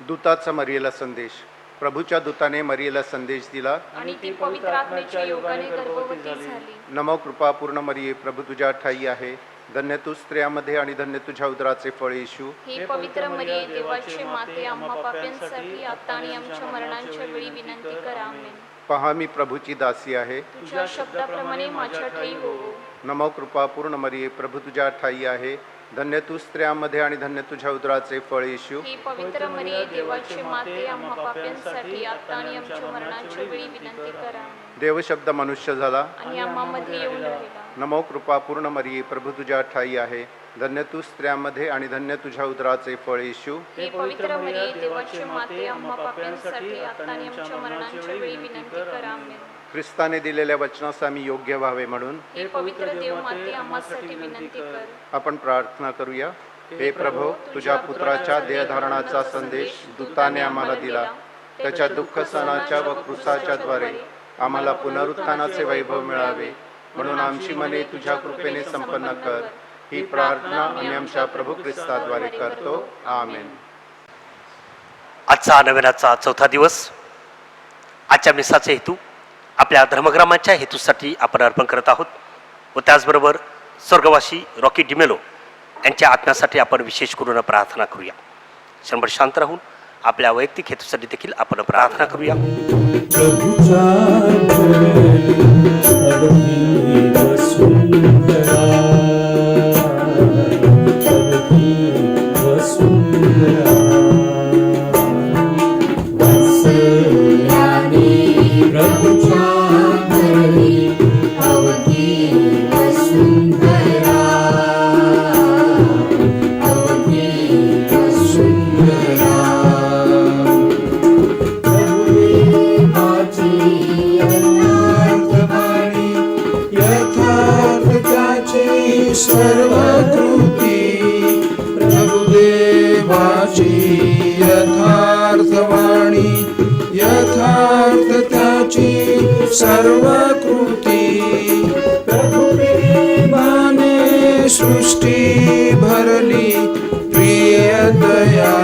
दूताचा मरियेला संदेश. प्रभूच्या दूताने मरियेला संदेश दिला आणि ती पवित्र आत्म्याच्या योगाने गर्भवती झाली. नमो कृपा पूर्ण मरिये, प्रभू तुझ्या ठाई आहे, धन्य तू स्त्रियांमध्ये आणि धन्य तुझ्या उदराचे फळ येशू. हे पवित्र मरिये, देवाची माते, आम्हा पाप्यांसाठी आता आणि आमच्या मरणांच्या वेळी विनंती करा. आमेन. पहा मी प्रभूची दासी आहे, तुझ्या शब्दाप्रमाणे माझ्या ठाई होवो. नमो कृपा पूर्ण मरिये, प्रभू तुझ्या ठाई आहे, धन्य तू स्त्रियांमध्ये आणि धन्य तुझ्या उदराचे फळ येशू. हे पवित्र मरिये, देवाची माते, आम्हा पाप्यांसाठी आता आणि आमच्या मरणांच्या वेळी विनंती करा. आमेन. देव शब्द मनुष्य झाला आणि आम्हामध्ये येऊन राहिला. नमो कृपा पूर्ण मरिये, प्रभू तुझ्या ठाई आहे, धन्य तू स्त्रियांमध्ये आणि धन्य तुझ्या उदराचे फळ येशू. हे पवित्र मरिये, देवाची माते, आम्हा पाप्यांसाठी आता आणि आमच्या मरणांच्या वेळी विनंती करा. आमेन. ख्रिस्ताने दिलेल्या वचनास आम्ही योग्य व्हावे म्हणून हे पवित्र देव माते, आम्हासाठी विनंती कर. आपण प्रार्थना करूया. हे प्रभो, तुझ्या पुत्राच्या देहधारणाचा संदेश दूताने आम्हाला दिला. त्याच्या दुःख सणाच्या व क्रूसाच्या द्वारे आम्हाला पुनरुत्थानाचे वैभव मिळावे, म्हणून आमची मने तुझ्या कृपेने संपन्न कर. ही प्रार्थना आम्ही आमच्या प्रभू ख्रिस्ताद्वारे करतो. आमेन. आजचा नव्याचा चौथा दिवस. आजच्या मिसाचे हेतू आपल्या धर्मग्रामाच्या हेतूसाठी आपण अर्पण करत आहोत व त्याचबरोबर स्वर्गवासी रॉकी डिमेलो यांच्या आत्म्यासाठी आपण विशेष करून प्रार्थना करूया. क्षणभर शांत राहून आपल्या वैयक्तिक हेतूसाठी देखील आपण प्रार्थना करूया. सर्व कृती प्रभुदेवाची यथार्थवाणी, यथार्थ त्याची सर्व कृती. प्रभुदेवाने सृष्टी भरली, प्रिय दया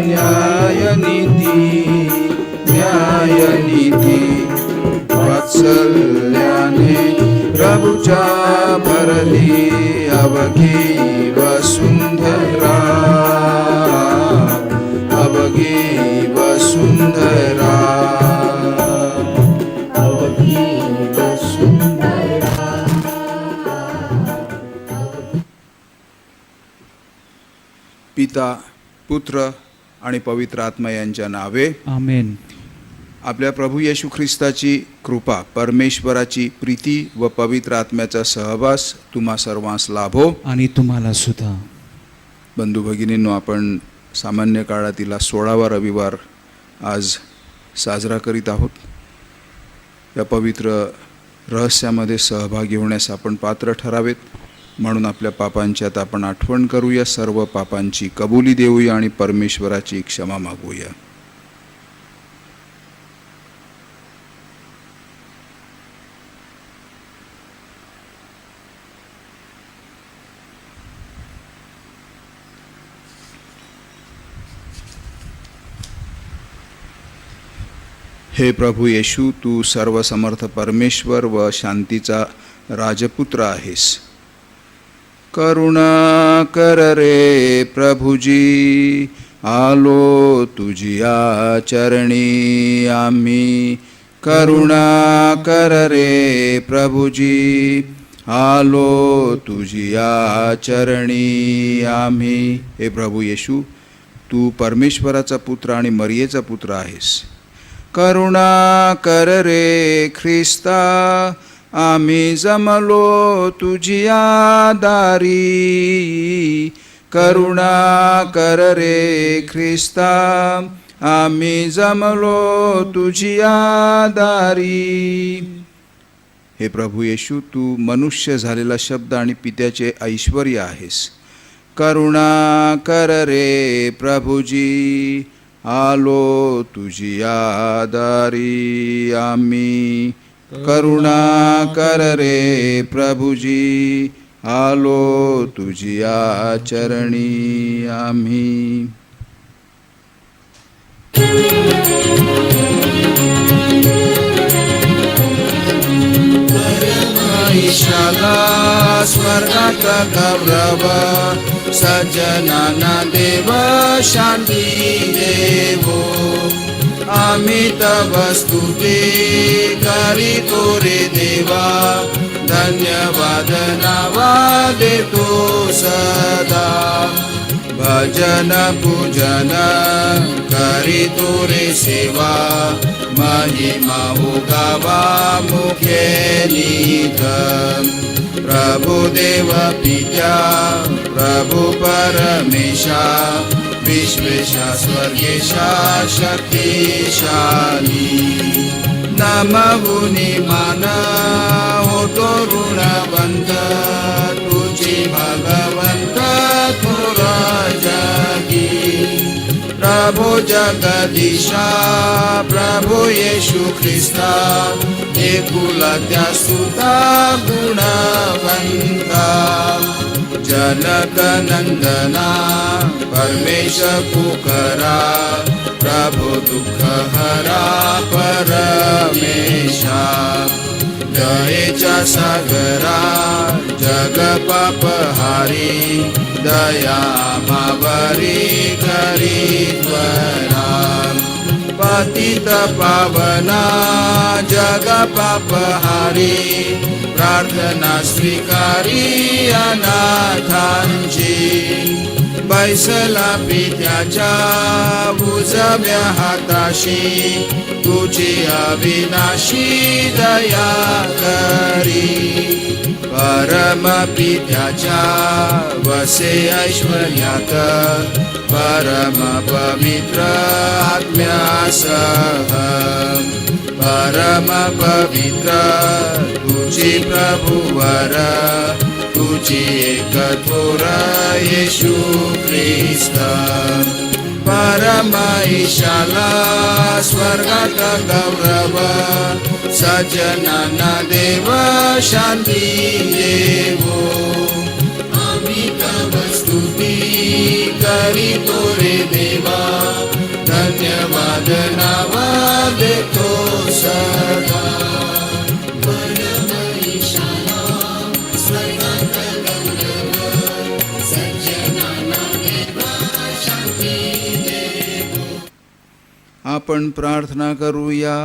न्यायनीती, न्यायनीती. वात्सल्याने प्रभुच्या भरली अवघी वसुंधरा, अवघी वसुंधरा, अवघी वसुंधरा. पिता, पुत्र आणि पवित्र आत्मा यांच्या नावे आमेन. आपल्या प्रभू येशू ख्रिस्ताची कृपा, परमेश्वराची प्रीती व पवित्र आत्म्याचा सहवास तुम्हा सर्वांस लाभो. आणि तुम्हाला सुद्धा. बंधू भगिनींनो, आपण सामान्य काळातील 16वा रविवार आज साजरा करीत आहोत. या पवित्र रहस्यामध्ये सहभागी होण्यास आपण पात्र ठरावेत, म्हणून आपल्या पापांच्यात आपण आठवण करूया, सर्व पापांची कबुली देऊया आणि परमेश्वराची क्षमा मागूया. हे प्रभू येशू, तू सर्वसमर्थ परमेश्वर व शांतीचा राजपुत्र आहेस. करुणा कर रे प्रभुजी, आलो तुझिया चरणी आम्ही. करुणा कर रे प्रभुजी, आलो तुझिया चरणी आम्ही. हे प्रभू येशू, तू परमेश्वराचा पुत्र आणि मरियेचा पुत्र आहेस. करुणा कर रे ख्रिस्ता, आम्ही जमलो तुझिया दारी. करुणा कर रे ख्रिस्ता, आम्ही जमलो तुझिया दारी. हे प्रभू येशू, तू मनुष्य झालेला शब्द आणि पित्याचे ऐश्वर्य आहेस. करुणा कर रे प्रभुजी, आलो तुझिया दारी आम्ही. करुणा कर रे प्रभुजी, आलो तुझिया चरणी आम्ही. ईशाला स्वर्गात गौरव सज्जनांना देव शांती देवो आम्ही तव स्तुती करीतो रे देवा धन्यवाद नावा देतो सदा भजन पूजन करीतो रे सेवा महिमा हो गावा मुखे निधन प्रभु देव पित्या प्रभु परमेशा विश्वेशा स्वर्गेशा शक्तिशाली नमवुनी मान होतो ऋणवंत तुझी भगवंत थोरा जगी प्रभु जगदीशा प्रभु येशू ख्रिस्ता एकुलत्या सुता गुणवंता जनक नंदना परमेश पुकरा प्रभु दुःख हरा परमेशा दयेच्या सागरा जग पापहारी दया मावरी करी त्वरा पतित पावना जग पापहारी प्रार्थना स्वीकारी अनाथांची बैसला पित्याच्या उजव्या हाताशी तुझी अविनाशी दया करी परम पित्याच्या वसे ऐश्वर्यात परम पवित्र आत्म्यासह परम पवित्र तुझी प्रभुवर तुझी एक थोर येशू ख्रिस्त परम ईशाला स्वर्गात गौरव सज्जनांना देव शांती देवो आम्ही तव स्तुती करीतो रे देवा धन्यवाद नावा देतो सदा परम ईशाला स्वर्गात गौरव सज्जनांना देव शांती देवो आपण प्रार्थना करूया.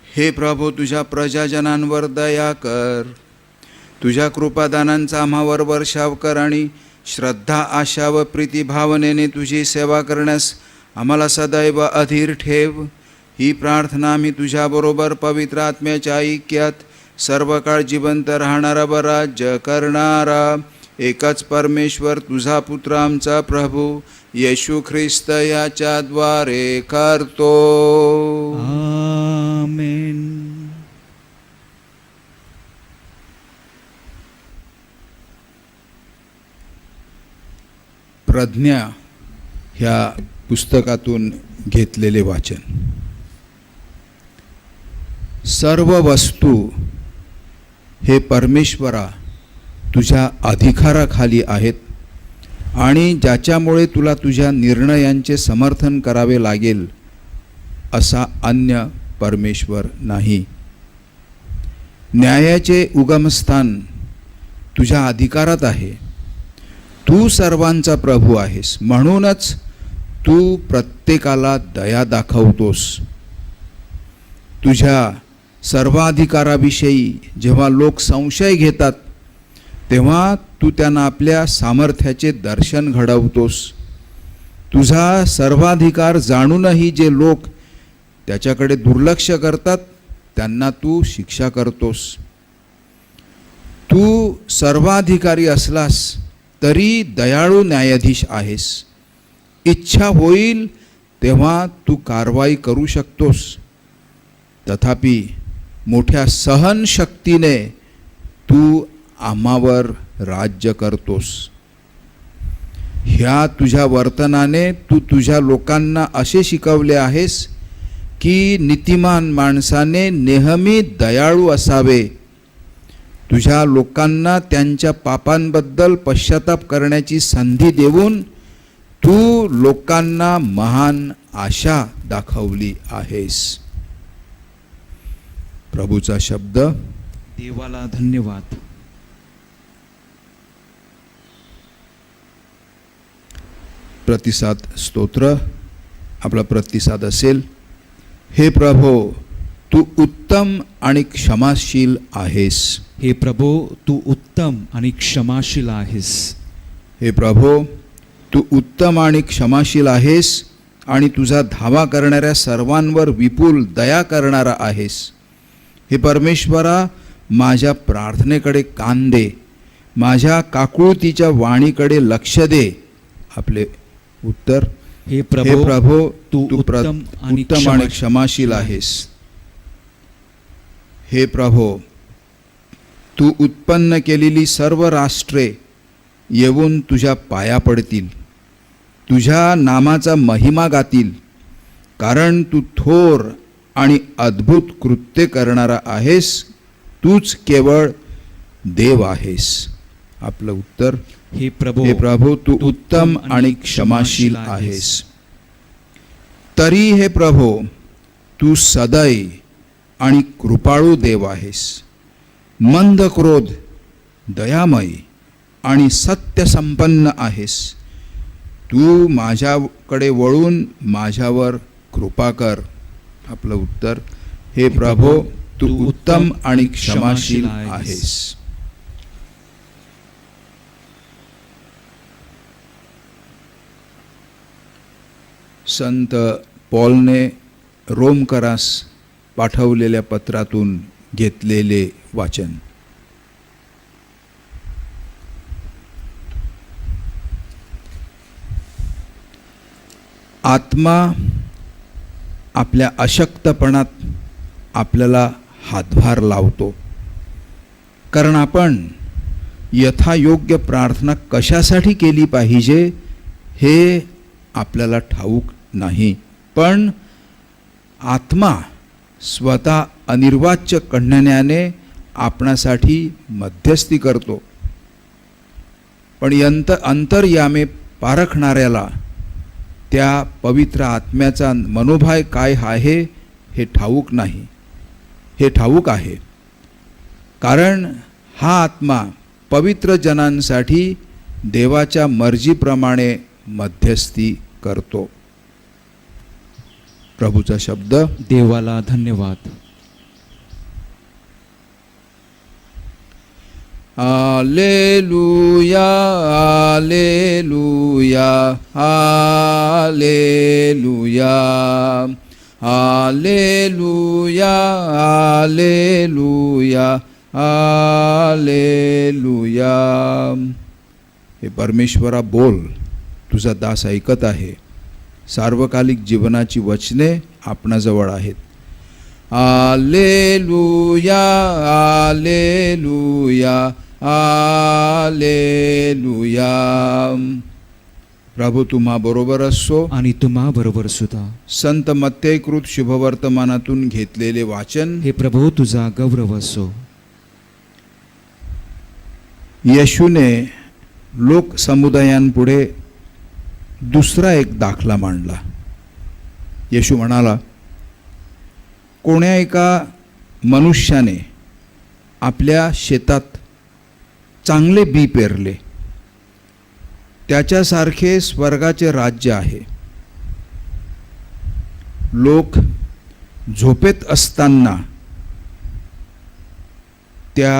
हे प्रभू तुझ्या प्रजाजनांवर दया कर तुझ्या कृपादानांचा आम्हावर वर्षाव कर आणि श्रद्धा आशा व प्रीती भावनेने तुझी सेवा करण्यास आम्हाला सदैव अधीर ठेव. ही प्रार्थना आम्ही तुझ्याबरोबर पवित्र आत्म्याच्या ऐक्यात सर्व काळ जिवंत राहणारा व राज्य करणारा एकच परमेश्वर तुझा पुत्र आमचा प्रभू येशू ख्रिस्त याच्याद्वारे करतो. आमेन. प्रज्ञा ह्या पुस्तकातून घेतलेले वाचन. सर्व वस्तू हे परमेश्वरा तुझ्या अधिकाराखाली आहेत आणि ज्याच्यामुळे तुला तुझ्या निर्णयांचे समर्थन करावे लागेल असा अन्य परमेश्वर नाही. न्यायाचे उगमस्थान तुझ्या अधिकारात आहे. तू सर्वांचा प्रभू आहेस म्हणूनच तू प्रत्येकाला दया दाखवतोस. तुझ्या सर्वाधिकाराविषयी जेव्हा लोक संशय घेतात तेव्हा तू त्यांना आपल्या सामर्थ्याचे दर्शन घडवतोस. तुझा सर्वाधिकार जाणूनही जे लोक त्याच्याकडे दुर्लक्ष करतात त्यांना तू शिक्षा करतोस. तू सर्वाधिकारी असलास तरी दयाळू न्यायाधीश आहेस. इच्छा होईल तेव्हा तू कारवाई करू शकतोस. तथापि मोठ्या सहनशक्तीने तू आम्हावर राज्य करतोस. ह्या तुझ्या वर्तनाने तू तुझ्या लोकांना असे शिकवले आहेस की नीतिमान माणसाने नेहमी दयाळू असावे. तुझ्या लोकांना त्यांच्या पापांबद्दल पश्चाताप करण्याची संधी देऊन तू लोकांना महान आशा दाखवली आहेस. प्रभूचा शब्द. देवाला धन्यवाद. प्रतिसाद स्तोत्र. आपला प्रतिसाद असेल, हे प्रभो तू उत्तम आणि क्षमाशील आहेस. हे प्रभो तू उत्तम आणि क्षमाशील आहेस. हे प्रभो तू उत्तम आणि क्षमाशील आहेस आणि तुझा धावा करणाऱ्या सर्वांवर विपुल दया करणारा आहेस. हे परमेश्वरा, माझ्या प्रार्थनेकडे कान दे, माझ्या काकुळतीच्या वाणीकडे लक्ष दे. आपले उत्तर. हे हे प्रभो प्रभो तू तू उत्तम आणि उत्तम आणि क्षमाशील आहेस. हे प्रभो तू उत्पन्न केलेली सर्व राष्ट्रे येऊन तुझ्या पाया पडतील, तुझ्या नामाचा महिमा गातील, कारण तू थोर आणि अद्भुत कृत्य करणारा आहेस. तूच केवळ देव आहेस. आपलं उत्तर. हे प्रभो हे प्रभू तू उत्तम आणि क्षमाशील आहेस. तरी हे प्रभो तू सदै आणि कृपाळू देव आहेस. मंद क्रोध, दयामय आणि सत्यसंपन्न आहेस. तू माझ्याकडे वळून माझ्यावर कृपा कर. आपलं उत्तर. हे प्रभो तू उत्तम आणि क्षमाशील आहेस. संत पॉलने रोमकरास पाठवलेल्या पत्रातून घेतलेले वाचन. आत्मा आपल्या अशक्तपणात आपल्याला हातभार लावतो, कारण आपण यथायोग्य प्रार्थना कशासाठी केली पाहिजे हे आपल्याला ठाऊक नाही. पण आत्मा स्वतः अनिर्वाच्य कढण्याने आपणासाठी मध्यस्थी करतो. पण अंतर्यामे पारखणाऱ्याला त्या पवित्र आत्म्याचा मनोभाव काय आहे हे ठाऊक नाही. हे ठाऊक आहे, कारण हा आत्मा पवित्र जनांसाठी देवाच्या मर्जीप्रमाणे मध्यस्थी करतो. प्रभूचा शब्द. देवाला धन्यवाद. Hallelujah, hallelujah, hallelujah, hallelujah, hallelujah, hallelujah. हे परमेश्वरा बोल, तुझा दास ऐकत आहे. सार्वकालिक जीवनाची वचने आपणाजवळ आहेत. Hallelujah, hallelujah, hallelujah. प्रभू तुम्हा बरोबर असो आणि तुम्हा बरोबर सुद्धा. संत मत्तेकृत शुभवर्तमानातून घेतलेले वाचन. हे प्रभू तुझा गौरव असो. येशूने लोक समुदायांपुढे दुसरा एक दाखला मांडला. येशू म्हणाला, कोण्या एका मनुष्याने आपल्या शेतात चांगले बी पेरले, त्याच्यासारखे स्वर्गाचे राज्य आहे. लोक झोपेत असताना त्या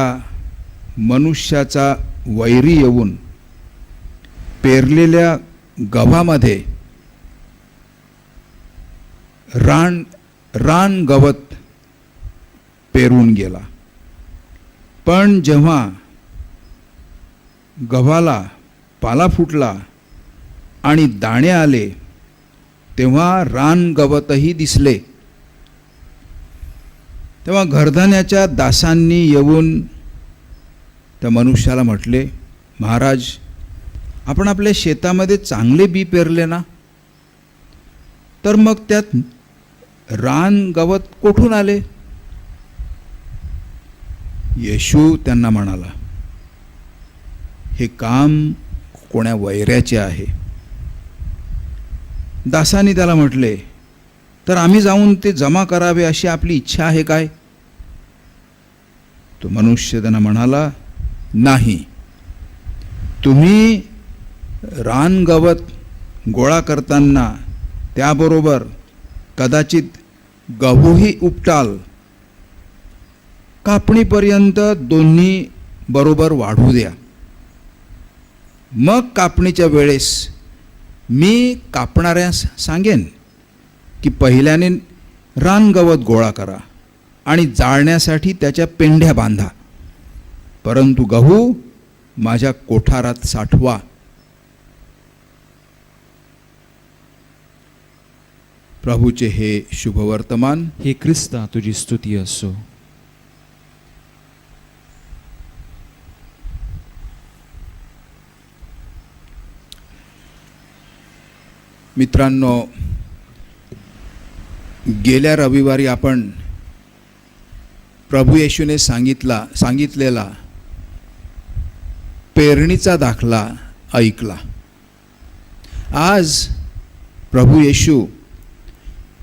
मनुष्याचा वैरी येऊन पेरलेल्या गव्हामध्ये रान गवत पेरून गेला. पण जेव्हा गव्हाला पाला फुटला आणि दाणे आले, तेव्हा रान गवतही दिसले. तेव्हा घरधण्याच्या दासांनी येऊन त्या मनुष्याला म्हटले, महाराज, आपण आपल्या शेतामध्ये चांगले बी पेरले ना, तर मग त्यात रान गवत कोठून आले? येशू त्यांना म्हणाला, हे काम कोण्या वैऱ्याचे आहे. दासांनी त्याला म्हटले, तर आम्ही जाऊन ते जमा करावे अशी आपली इच्छा आहे काय. तो मनुष्य त्यांना म्हणाला, नाही, तुम्ही रानगवत गोळा करताना त्याबरोबर कदाचित गहूही उपटाल. कापणीपर्यंत दोन्ही बरोबर वाढू द्या. मग कापणीच्या वेळेस मी कापणाऱ्यास सांगेन की पहिल्याने रानगवत गोळा करा आणि जाळण्यासाठी त्याच्या पेंढ्या बांधा, परंतु गहू माझ्या कोठारात साठवा. प्रभूचे हे शुभवर्तमान. हे ख्रिस्ता तुझी स्तुती असो. मित्रांनो, गेल्या रविवारी आपण प्रभू येशूने सांगितलेला पेरणीचा दाखला ऐकला. आज प्रभू येशू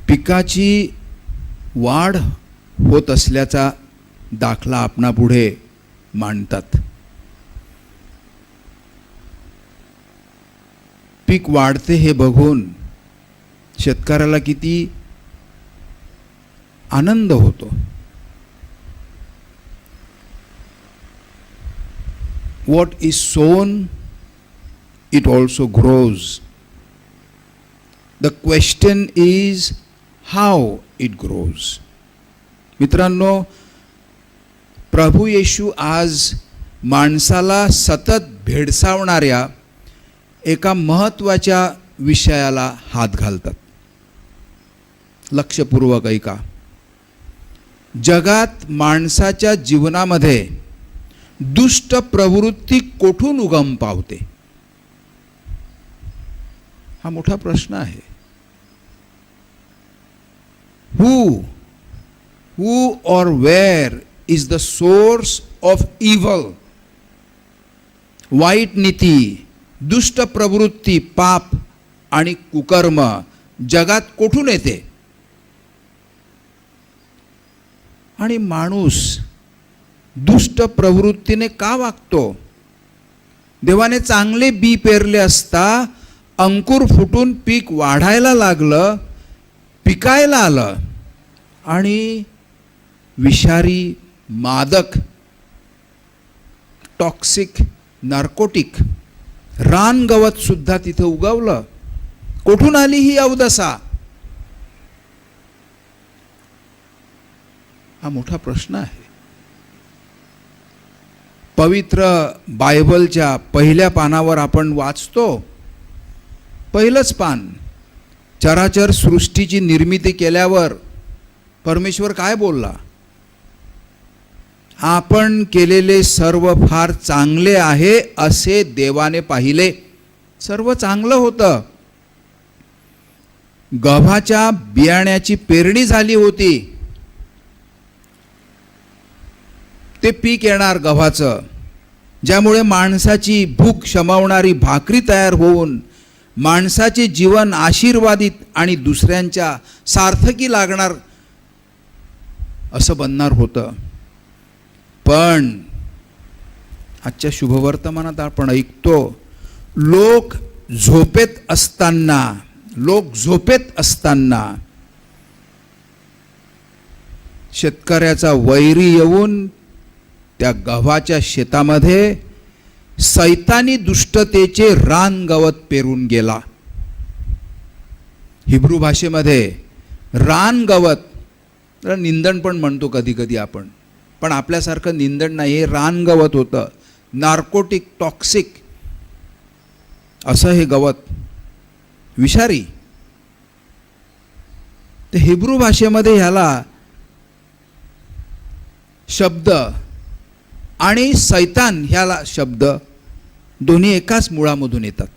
पिकाची वाढ होत असल्याचा दाखला आपणापुढे मांडतात. पीक वाढते हे बघून शेतकऱ्याला किती आनंद होतो. What is sown, it also grows. The question is how it grows. मित्रांनो, प्रभू येशू आज माणसाला सतत भेडसावणाऱ्या एका महत्त्वाच्या विषयाला हात घालतात. लक्षपूर्वक ऐका. जगात माणसाच्या जीवनामध्ये दुष्ट प्रवृत्ती कोठून उगम पावते, हा मोठा प्रश्न आहे. Who or where is the source of evil? वाईट नीती, दुष्ट प्रवृत्ती, पाप आणि कुकर्म जगात कोठून येते. आणि माणूस दुष्ट प्रवृत्तीने का वागतो. देवाने चांगले बी पेरले असता अंकुर फुटून पीक वाढायला लागलं, पिकायला आलं, आणि विषारी, मादक, टॉक्सिक, नार्कोटिक रानगवत सुद्धा तिथं उगवलं. कोठून आली ही अवदसा, हा मोठा प्रश्न आहे. पवित्र बायबलच्या पहिल्या पानावर आपण वाचतो, पहिलंच पान, चराचर सृष्टीची निर्मिती केल्यावर परमेश्वर काय बोलला. आपण केलेले सर्व फार चांगले आहे असे देवाने पाहिले. सर्व चांगलं होतं. गव्हाच्या बियाण्याची पेरणी झाली होती. ते पीक येणार गव्हाचं, ज्यामुळे माणसाची भूक शमवणारी भाकरी तयार होऊन माणसाचे जीवन आशीर्वादित आणि दुसऱ्यांच्या सार्थकी लागणार असं बनणार होतं. पण आजच्या शुभवर्तमानात आपण ऐकतो, लोक झोपेत असताना शेतकऱ्याचा वैरी येऊन त्या गव्हाच्या शेतामध्ये सैतानी दुष्टतेचे रानगवत पेरून गेला. हिब्रू भाषेमध्ये रानगवत, निंदण पण म्हणतो कधी कधी आपण, पण आपल्यासारखं निंदण नाही, हे रानगवत होतं. नार्कोटिक, टॉक्सिक असं हे गवत, विषारी. ते हिब्रू भाषेमध्ये ह्याला शब्द आणि सैतान ह्याला शब्द दोन्ही एकाच मुळामधून येतात.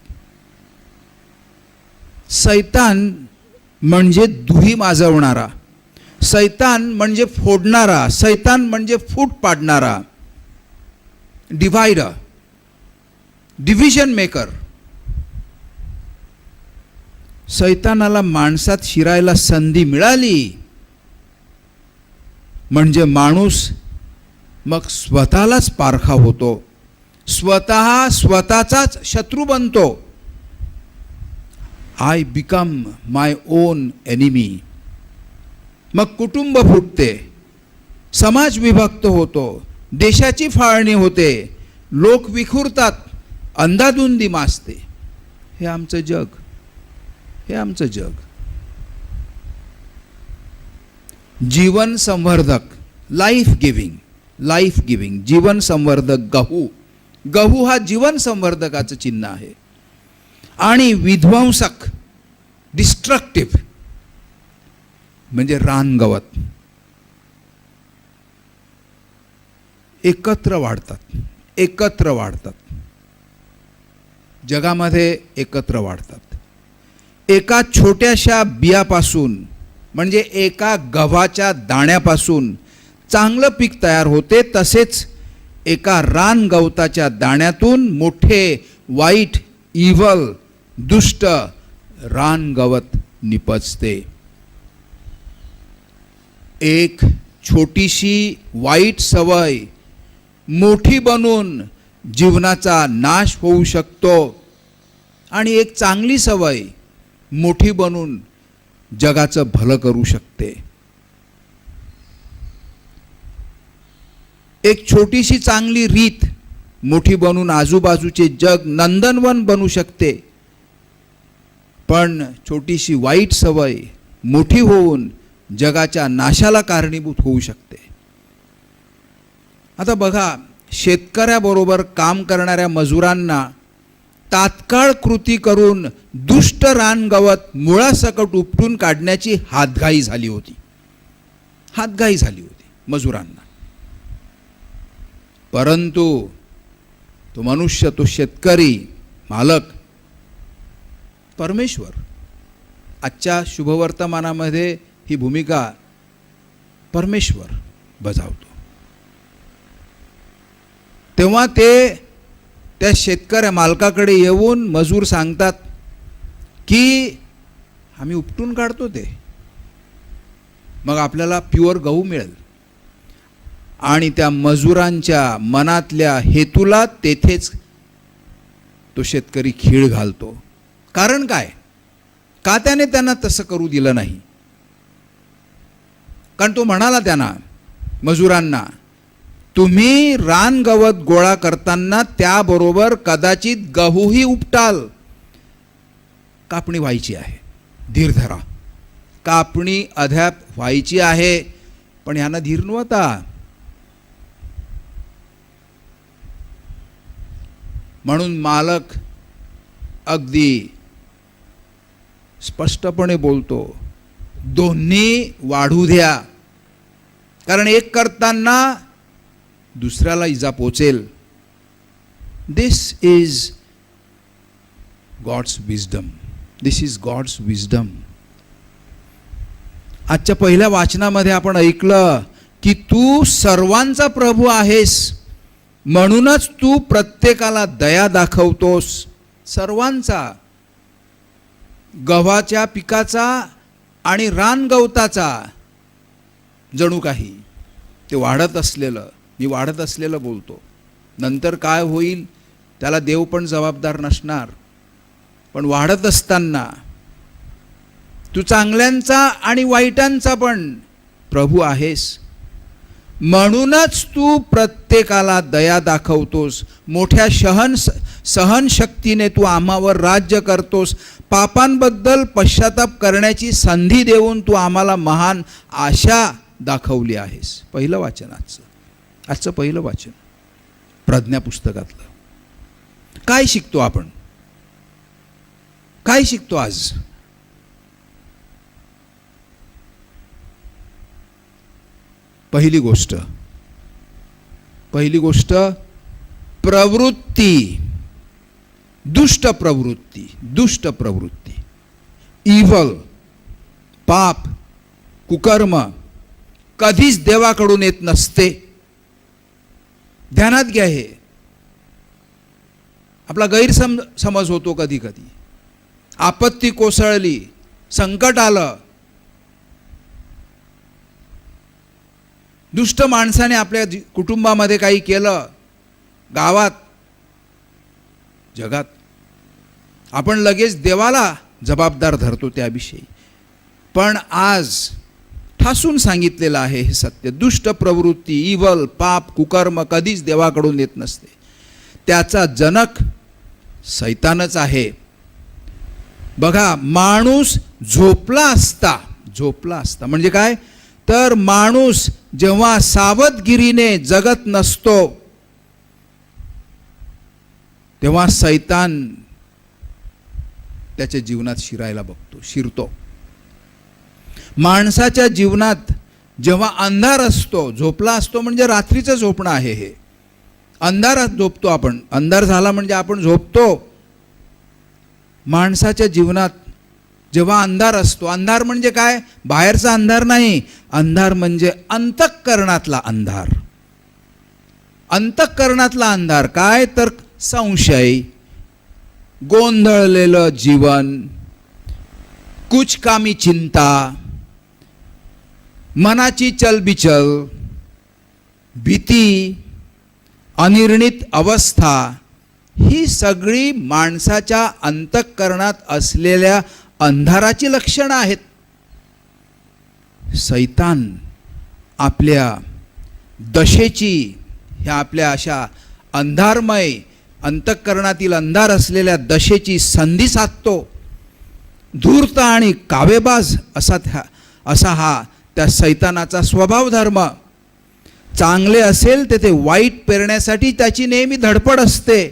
सैतान म्हणजे दुही माजवणारा, सैतान म्हणजे फोडणारा, सैतान म्हणजे फूट पाडणारा, डिव्हायडर, डिव्हिजन मेकर. सैतानाला माणसात शिरायला संधी मिळाली म्हणजे माणूस मग स्वतःलाच पारखा होतो, स्वतःचाच शत्रू बनतो. I become my on enemy. मग कुटुंब फुटते, समाज विभक्त होतो, देशाची फाळणी होते, लोक विखुरतात, अंधाधुंदी माजते. हे आमचं जग, हे आमचं जग. जीवन संवर्धक, लाईफ गिव्हिंग जीवन संवर्धक गहू हा जीवन संवर्धकाचं चिन्ह आहे. आणि विध्वंसक, डिस्ट्रक्टिव्ह म्हणजे रानगवत. एकत्र वाढतात, जगामध्ये एकत्र वाढतात. एका छोट्याशा बियापासून म्हणजे एका गव्हाच्या दाण्यापासून चांगलं पीक तयार होते, तसेच एका रानगवताच्या दाण्यातून मोठे वाईट, इव्हल, दुष्ट रानगवत निपजते. एक छोटीशी वाईट सवय मोठी बनून जीवनाचा नाश होऊ शकतो आणि एक चांगली सवय मोठी बनून जगाचं भलं करू शकते. एक छोटीशी चांगली रीत मोठी बनून आजूबाजूचे जग नंदनवन बनू शकते, पण छोटीशी वाईट सवय मोठी होऊन जगाच्या नाशाला कारणीभूत होऊ शकते. आता बघा, शेतकऱ्याबरोबर काम करणाऱ्या मजुरांना तात्काळ कृती करून दुष्ट रानगवत मुळासकट उपटून काढण्याची हातघाई झाली होती मजुरांना. परंतु तो मनुष्य, तो शेतकरी, मालक, परमेश्वर आजच्या शुभवर्तमानामध्ये ही भूमिका परमेश्वर बजावतो. तेव्हा ते त्या शेतकऱ्या मालकाकडे येऊन मजूर सांगतात की आम्ही उपटून काढतो ते, मग आपल्याला प्युअर गहू मिळेल. आणि त्या मजुरांच्या मनातल्या हेतूला तेथेच तो शेतकरी खीळ घालतो. कारण काय? का त्याने त्यांना तसं करू दिलं नाही? कारण तो म्हणाला त्यांना, मजुरांना, तुम्ही रानगवत गोळा करताना त्याबरोबर कदाचित गहूही उपटाल. कापणी व्हायची आहे, धीर धरा. कापणी अद्याप व्हायची आहे, पण ह्यांना धीर नव्हता. म्हणून मालक अगदी स्पष्टपणे बोलतो, दोन्ही वाढू द्या, कारण एक करताना दुसऱ्याला इजा पोचेल. दिस इज गॉड्स विजडम. आजच्या पहिल्या वाचनामध्ये आपण ऐकलं की तू सर्वांचा प्रभू आहेस, म्हणूनच तू प्रत्येकाला दया दाखवतोस. सर्वांचा, गव्हाच्या पिकाचा आणि रानगवताचा, जणू काही ते वाढत असलेलं, मी वाढत असलेलं बोलतो. नंतर काय होईल त्याला देव पण जबाबदार नसणार, पण वाढत असताना तू चांगल्यांचा आणि वाईटांचा पण प्रभू आहेस. म्हणूनच तू प्रत्येकाला दया दाखवतोस. मोठ्या सहनशक्तीने तू आम्हावर राज्य करतोस. पापांबद्दल पश्चाताप करण्याची संधी देऊन तू आम्हाला महान आशा दाखवली आहेस. पहिलं वाचन आजचं पहिलं वाचन प्रज्ञा पुस्तकातलं. काय शिकतो आपण? काय शिकतो आज? पहिली गोष्ट प्रवृत्ती, दुष्ट प्रवृत्ती, इव्हल, पाप, कुकर्म, कधीच देवाकडून येत नसते. ध्यानात घ्या हे. आपला गैरसमज होतो कधी कधी. आपत्ती कोसळली, संकट आलं, दुष्ट माणसाने आपल्या कुटुंबामध्ये काही केलं, गावात, जगात, आपण लगेच देवाला जबाबदार धरतो त्याविषयी. पण आज ठासून सांगितलेलं आहे हे सत्य. दुष्ट प्रवृत्ती, इवल, पाप, कुकर्म कधीच देवाकडून येत नसते. त्याचा जनक सैतानच आहे. बघा, माणूस झोपला असता म्हणजे काय तर माणूस जेव्हा सावधगिरीने जगत नसतो तेव्हा सैतान त्याच्या जीवनात शिरतो. माणसाच्या जीवनात जेव्हा अंधार असतो, झोपला असतो म्हणजे रात्रीचं झोपणं आहे हे. अंधारात झोपतो आपण. अंधार झाला म्हणजे आपण झोपतो. माणसाच्या जीवनात जेव्हा अंधार असतो, अंधार म्हणजे काय, बाहेरचा अंधार नाही, अंधार म्हणजे अंतःकरणातला अंधार. अंतःकरणातला अंधार काय तर संशय, गोंधळलेलं जीवन, कुचकामी चिंता, मनाची चलबिचल, भीती, अनिर्णित अवस्था, ही सगळी माणसाच्या अंतःकरणात असलेल्या अंधाराची लक्षणं आहेत. सैतान आपल्या दशेची, ह्या आपल्या अशा अंधारमय अंतःकरणातील अंधार असलेल्या दशेची संधी साधतो. धूर्त आणि कावेबाज असा हा त्या सैतानाचा स्वभाव धर्म. चांगले असेल ते वाईट पेरण्यासाठी त्याची नेहमी धडपड असते.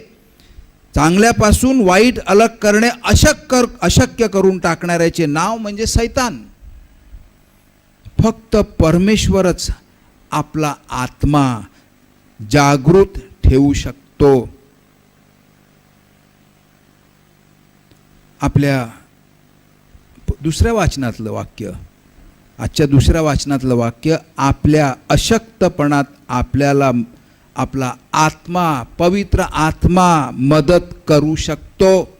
चांगल्यापासून वाईट अलग करणे अशक्य करून टाकणाऱ्याचे नाव म्हणजे सैतान. फक्त परमेश्वरच आपला आत्मा जागृत ठेवू शकतो. आपल्या दुसऱ्या वाचनातलं वाक्य, आजच्या दुसऱ्या वाचनातलं वाक्य, आपल्या अशक्तपणात आपल्याला आपला आत्मा, पवित्र आत्मा मदत करू शकतो.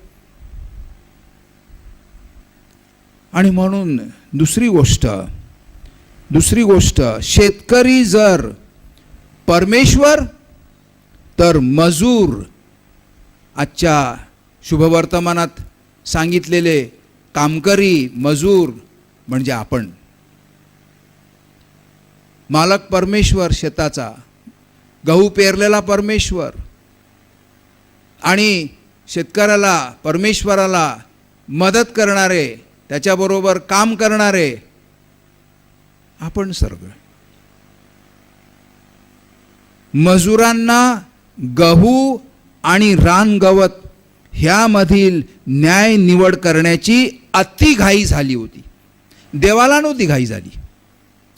आणि म्हणून दुसरी गोष्ट, शेतकरी जर परमेश्वर तर मजूर, आजच्या शुभवर्तमानात सांगितलेले कामकरी, मजूर म्हणजे आपण. मालक परमेश्वर शेताचा, गहू पेरलेला परमेश्वर, आणि शेतकऱ्याला, परमेश्वराला मदत करणारे, त्याच्याबरोबर काम करणारे आपण सगळे. मजुरांना गहू आणि रानगवत ह्यामधील न्याय निवड करण्याची अति घाई झाली होती. देवाला नव्हती घाई झाली,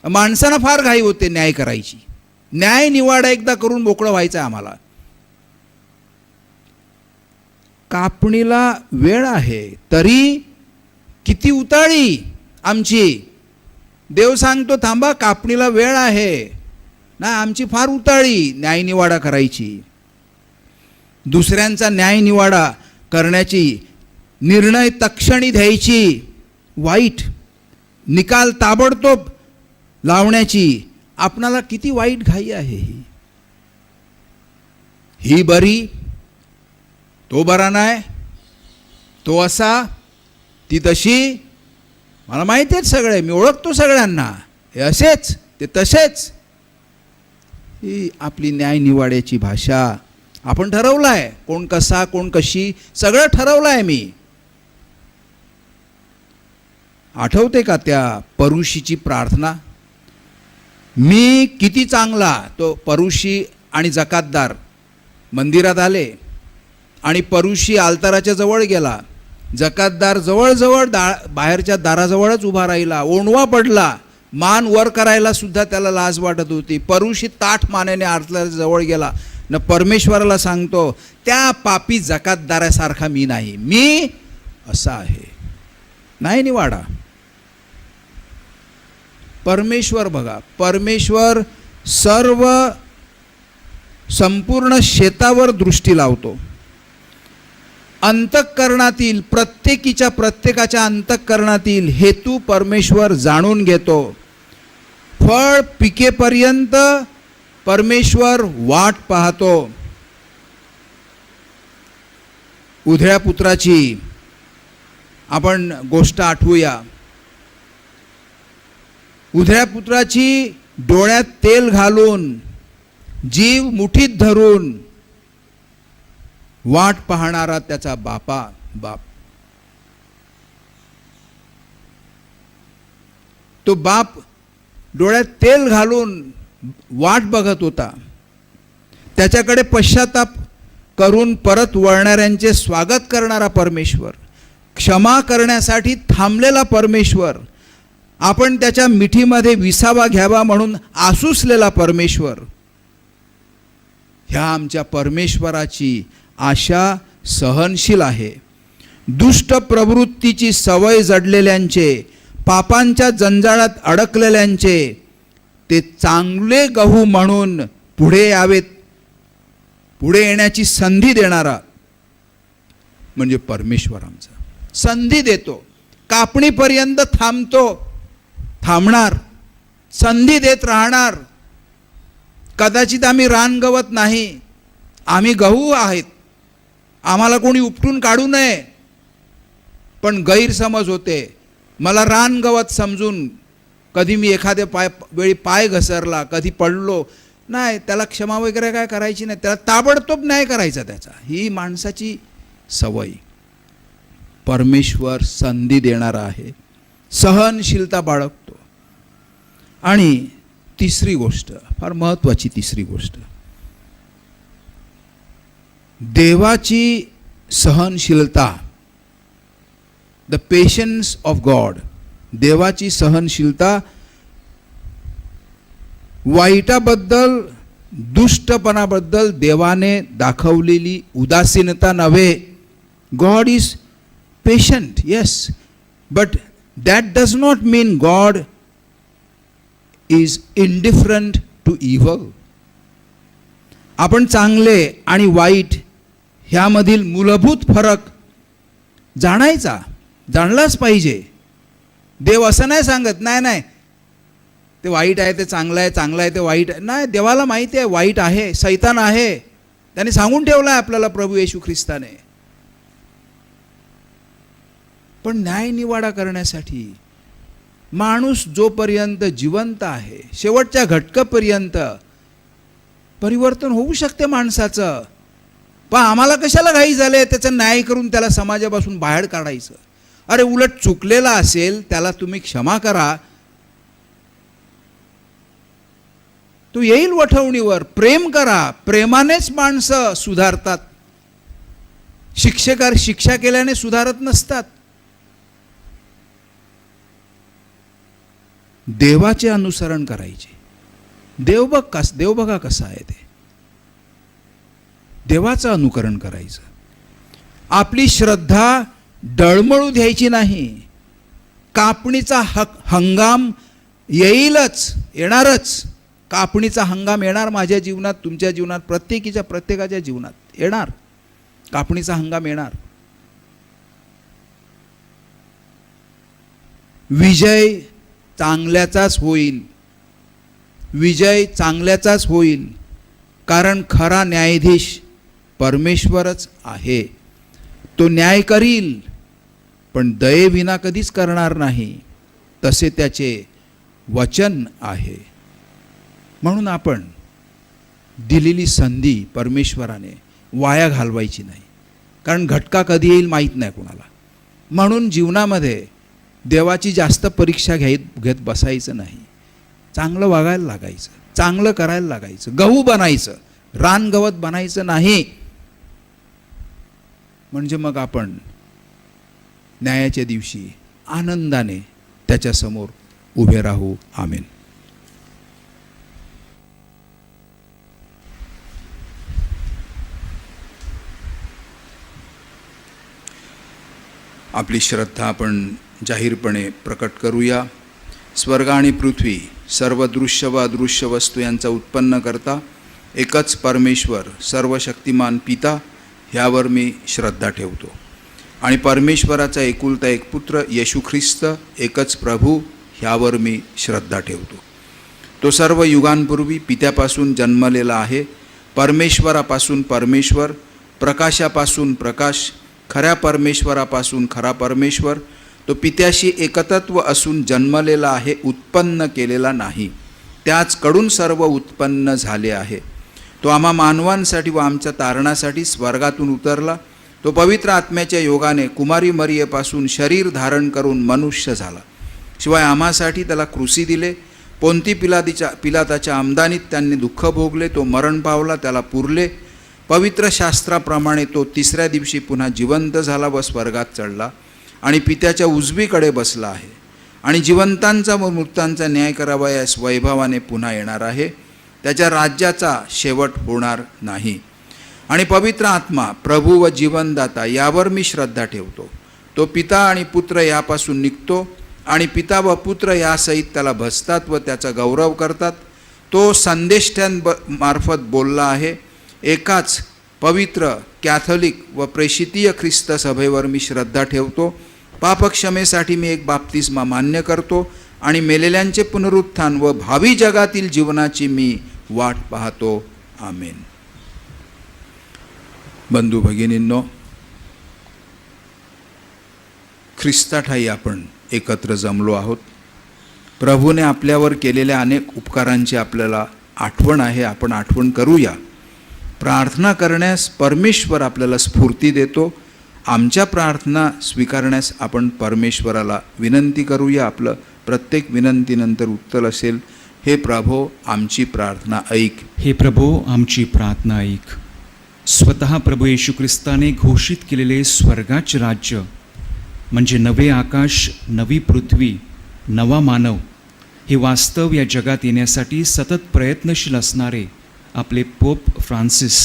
माणसांना फार घाई होते न्याय करायची. न्याय निवाडा एकदा करून मोकळं व्हायचं आम्हाला. कापणीला वेळ आहे तरी किती उताळी आमची. देव सांगतो थांबा, कापणीला वेळ आहे ना, आमची फार उताळी न्याय निवाडा करायची. दुसऱ्यांचा न्याय निवाडा करण्याची, निर्णय तक्षणी द्यायची, वाईट निकाल ताबडतोब लावण्याची आपणाला किती वाईट घाई आहे. ही बरी, तो बरा नाही, तो असा, ती तशी. मला माहिती आहेत सगळे, मी ओळखतो सगळ्यांना, हे असेच ते तसेच. ही आपली न्याय निवाड्याची भाषा. आपण ठरवलं आहे कोण कसा, कोण कशी, सगळं ठरवलं आहे मी. आठवते का त्या परुशीची प्रार्थना, मी किती चांगला. तो परुशी आणि जकातदार मंदिरात आले आणि परुशी आलताराच्या जवळ गेला. जकातदार जवळजवळ बाहेरच्या दाराजवळच उभा राहिला, ओणवा पडला, मान वर करायला सुद्धा त्याला लाज वाटत होती. परुशी ताठ मानेने आलताराच्या जवळ गेला न परमेश्वराला सांगतो, त्या पापी जकातदारासारखा मी नाही, मी असा आहे. नाही निवाडा. परमेश्वर बघा, परमेश्वर सर्व संपूर्ण शेतावर दृष्टी लावतो. अंतःकरणातील प्रत्येकाच्या अंतःकरणातील हेतू परमेश्वर जाणून घेतो. फळ पिकेपर्यंत परमेश्वर वाट पाहतो. उधळ्या पुत्राची आपण गोष्ट आठवूया. उधळ्या पुत्राची डोळ्यात तेल घालून, जीव मुठीत धरून वाट पाहणारा त्याचा बाप तो बाप डोळ्यात तेल घालून वाट बघत होता. त्याच्याकडे पश्चाताप करून परत वळणाऱ्यांचे स्वागत करणारा परमेश्वर, क्षमा करण्यासाठी थांबलेला परमेश्वर, आपण त्याच्या मिठीमध्ये विसावा घ्यावा म्हणून आसुसलेला परमेश्वर. ह्या आमच्या परमेश्वराची आशा सहनशील आहे. दुष्ट प्रवृत्तीची सवय जडलेल्यांचे, पापांच्या जंजाळात अडकलेल्यांचे ते चांगले गहू म्हणून पुढे यावेत, पुढे येण्याची संधी देणारा म्हणजे परमेश्वर आमचा. संधी देतो, कापणीपर्यंत थांबतो, थांबणार, संधी देत राहणार. कदाचित आम्ही रान गवत नाही, आम्ही गहू आहेत, आम्हाला कोणी उपटून काढू नये. पण गैरसमज होते, मला रान गवत समजून कधी मी एखाद्या वेळी पाय घसरला, कधी पडलो, नाही त्याला क्षमा वगैरे काय करायची नाही, त्याला ताबडतोब न्याय करायचा त्याचा. ही माणसाची सवय. परमेश्वर संधी देणारा आहे, सहनशीलता बाळगतो. आणि तिसरी गोष्ट, फार महत्त्वाची तिसरी गोष्ट, देवाची सहनशीलता, द पेशन्स ऑफ गॉड. देवाची सहनशीलता वाईटाबद्दल, दुष्टपणाबद्दल देवाने दाखवलेली उदासीनता नव्हे. God is patient, yes, but that does not mean God is indifferent to evil. आपण चांगले आणि वाईट ह्यामधील मूलभूत फरक जाणायचा, जाणलाच पाहिजे. देव असं नाही सांगत, नाही नाही ते वाईट आहे, ते चांगलं आहे, चांगलं आहे ते वाईट आहे. नाही, देवाला माहिती आहे वाईट आहे, सैतान आहे, त्याने सांगून ठेवलं आहे आपल्याला प्रभू येशू ख्रिस्ताने. पण न्याय निवाडा करण्यासाठी माणूस जोपर्यंत जिवंत आहे, शेवटच्या घटकापर्यंत परिवर्तन होऊ शकते माणसाचं. पण आम्हाला कशाला घाई झाले त्याचा न्याय करून त्याला समाजापासून बाहेर काढायचं. अरे उलट चुकलेला असेल त्याला तुम्ही क्षमा करा, तो येईल वठवणीवर. प्रेम करा, प्रेमानेच माणसं सुधारतात. शिक्षा केल्याने सुधारत नसतात. देवाचे अनुसरण करायचे. देव बघा कसा आहे ते, देवाचं अनुकरण करायचं. आपली श्रद्धा डळमळू द्यायची नाही. कापणीचा हंगाम येईलच, येणारच. कापणीचा हंगाम येणार माझ्या जीवनात, तुमच्या जीवनात, प्रत्येकाच्या जीवनात येणार. कापणीचा हंगाम येणार. विजय चांगल्याचाच होईल, विजय चांगल्याचाच होईल. कारण खरा न्यायाधीश परमेश्वरच आहे. तो न्याय करील, पण दयेविना कधीच करणार नाही, तसे त्याचे वचन आहे. म्हणून आपण दिलेली संधी परमेश्वराने वाया घालवायची नाही. कारण घटका कधी येईल माहीत नाही कोणाला. म्हणून जीवनामध्ये देवाची जास्त परीक्षा घेत बसायचं नाही. चांगलं वागायला लागायचं, चांगलं करायला लागायचं, गहू बनायचं, रानगवत बनायचं नाही. म्हणजे मग आपण न्यायाच्या दिवशी आनंदाने त्याच्यासमोर उभे राहू. आमेन. आपली श्रद्धा आपण जाहीरपणे प्रकट करूया. स्वर्ग आणि पृथ्वी सर्व दृश्य व अदृश्य वस्तू यांचा उत्पन्न करता एकच परमेश्वर सर्वशक्तिमान पिता ह्यावर मी श्रद्धा ठेवतो आणि परमेश्वराचा एकुलता एक पुत्र येशू ख्रिस्त एकच प्रभू ह्यावर मी श्रद्धा ठेवतो. तो सर्व युगांपूर्वी पित्यापासून जन्मलेला आहे, परमेश्वरापासून परमेश्वर, प्रकाशापासून प्रकाश, खऱ्या परमेश्वरापासून खरा परमेश्वर. तो पित्याशी एकतत्व असून जन्मलेला आहे, उत्पन्न केलेला नाही. त्याचकडून सर्व उत्पन्न झाले आहे. तो आम्हा मानवांसाठी व आमच्या तारणासाठी स्वर्गातून उतरला. तो पवित्र आत्म्याच्या योगाने कुमारी मरियेपासून शरीर धारण करून मनुष्य झाला. शिवाय आम्हासाठी त्याला क्रूसी दिले. पोंती पिलाताच्या आमदानीत त्यांनी दुःख भोगले. तो मरण पावला, त्याला पुरले. पवित्र शास्त्राप्रमाणे तो तिसऱ्या दिवशी पुन्हा जिवंत झाला व स्वर्गात चढला आणि पित्याच्या उजवीकडे बसला आहे आणि जिवंतांचा व मृतांचा न्याय करावयास वैभवाने पुन्हा येणार आहे. त्याच्या राज्याचा शेवट होणार नाही. आणि पवित्र आत्मा प्रभू व जीवनदाता यावर मी श्रद्धा ठेवतो. तो पिता आणि पुत्र यापासून निघतो आणि पिता व पुत्र यासहित त्याला भजतात व त्याचा गौरव करतात. तो संदेष्ट्यांमार्फत बोलला आहे. एकाच पवित्र कॅथोलिक व प्रेषितीय ख्रिस्त सभेवर मी श्रद्धा ठेवतो. पापक्षमेसाठी मी एक बाप्तिस्मा मान्य करतो आणि मेलेल्यांचे पुनरुत्थान व भावी जगातील जीवनाची मी वाट पाहतो. आमेन. बंधू भगिनींनो, ख्रिस्ताठाई आपण एकत्र जमलो आहोत. प्रभूने आपल्यावर केलेल्या अनेक उपकारांची आपल्याला आठवण आहे. आपण आठवण करूया. प्रार्थना करण्यास परमेश्वर आपल्याला स्फूर्ती देतो. आमच्या प्रार्थना स्वीकारण्यास आपण परमेश्वराला विनंती करूया. आपलं प्रत्येक विनंतीनंतर उत्तर असेल, हे प्रभो आमची प्रार्थना ऐक. हे प्रभो आमची प्रार्थना ऐक. स्वतः प्रभू येशू ख्रिस्ताने घोषित केलेले स्वर्गाचे राज्य म्हणजे नवे आकाश, नवी पृथ्वी, नवा मानव हे वास्तव या जगात येण्यासाठी सतत प्रयत्नशील असणारे आपले पोप फ्रान्सिस,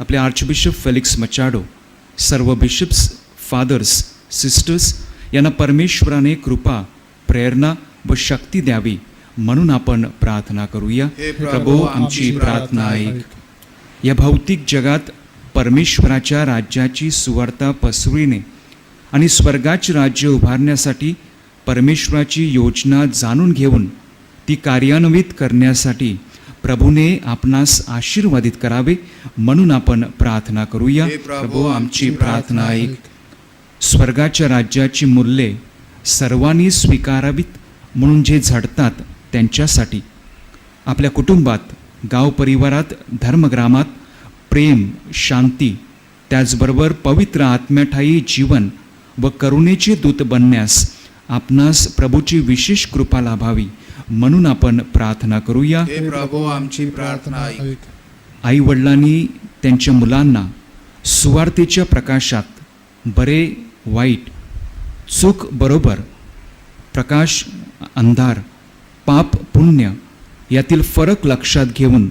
आपले आर्चबिशप फेलिक्स मचाडो, सर्व बिशप्स, फादर्स, सिस्टर्स यांना परमेश्वराने कृपा, प्रेरणा व शक्ती द्यावी म्हणून आपण प्रार्थना करूया. प्रभो आमची प्रार्थना ऐक. या भौतिक जगात परमेश्वराच्या राज्याची सुवार्ता पसरविणे आणि स्वर्गाचे राज्य उभारण्यासाठी परमेश्वराची योजना जाणून घेऊन ती कार्यान्वित करण्यासाठी प्रभूने आपणास आशीर्वादित करावे म्हणून आपण प्रार्थना करूया. प्रभो आमची प्रार्थना ऐक. स्वर्गाच्या राज्याची मूल्ये सर्वांनी स्वीकारावीत म्हणून जे झडतात त्यांच्यासाठी, आपल्या कुटुंबात, गाव परिवारात, धर्मग्रामात प्रेम, शांती, त्याचबरोबर पवित्र आत्म्याठायी जीवन व करुणेचे दूत बनण्यास आपणास प्रभूची विशेष कृपा लाभावी म्हणून आपण प्रार्थना करूया. प्रभो आमची प्रार्थना ऐक. आई वडिलांनी त्यांच्या मुलांना सुवार्तेच्या प्रकाशात बरे वाईट, चूक बरोबर, प्रकाश अंधार, पाप पुण्य यातील फरक लक्षात घेऊन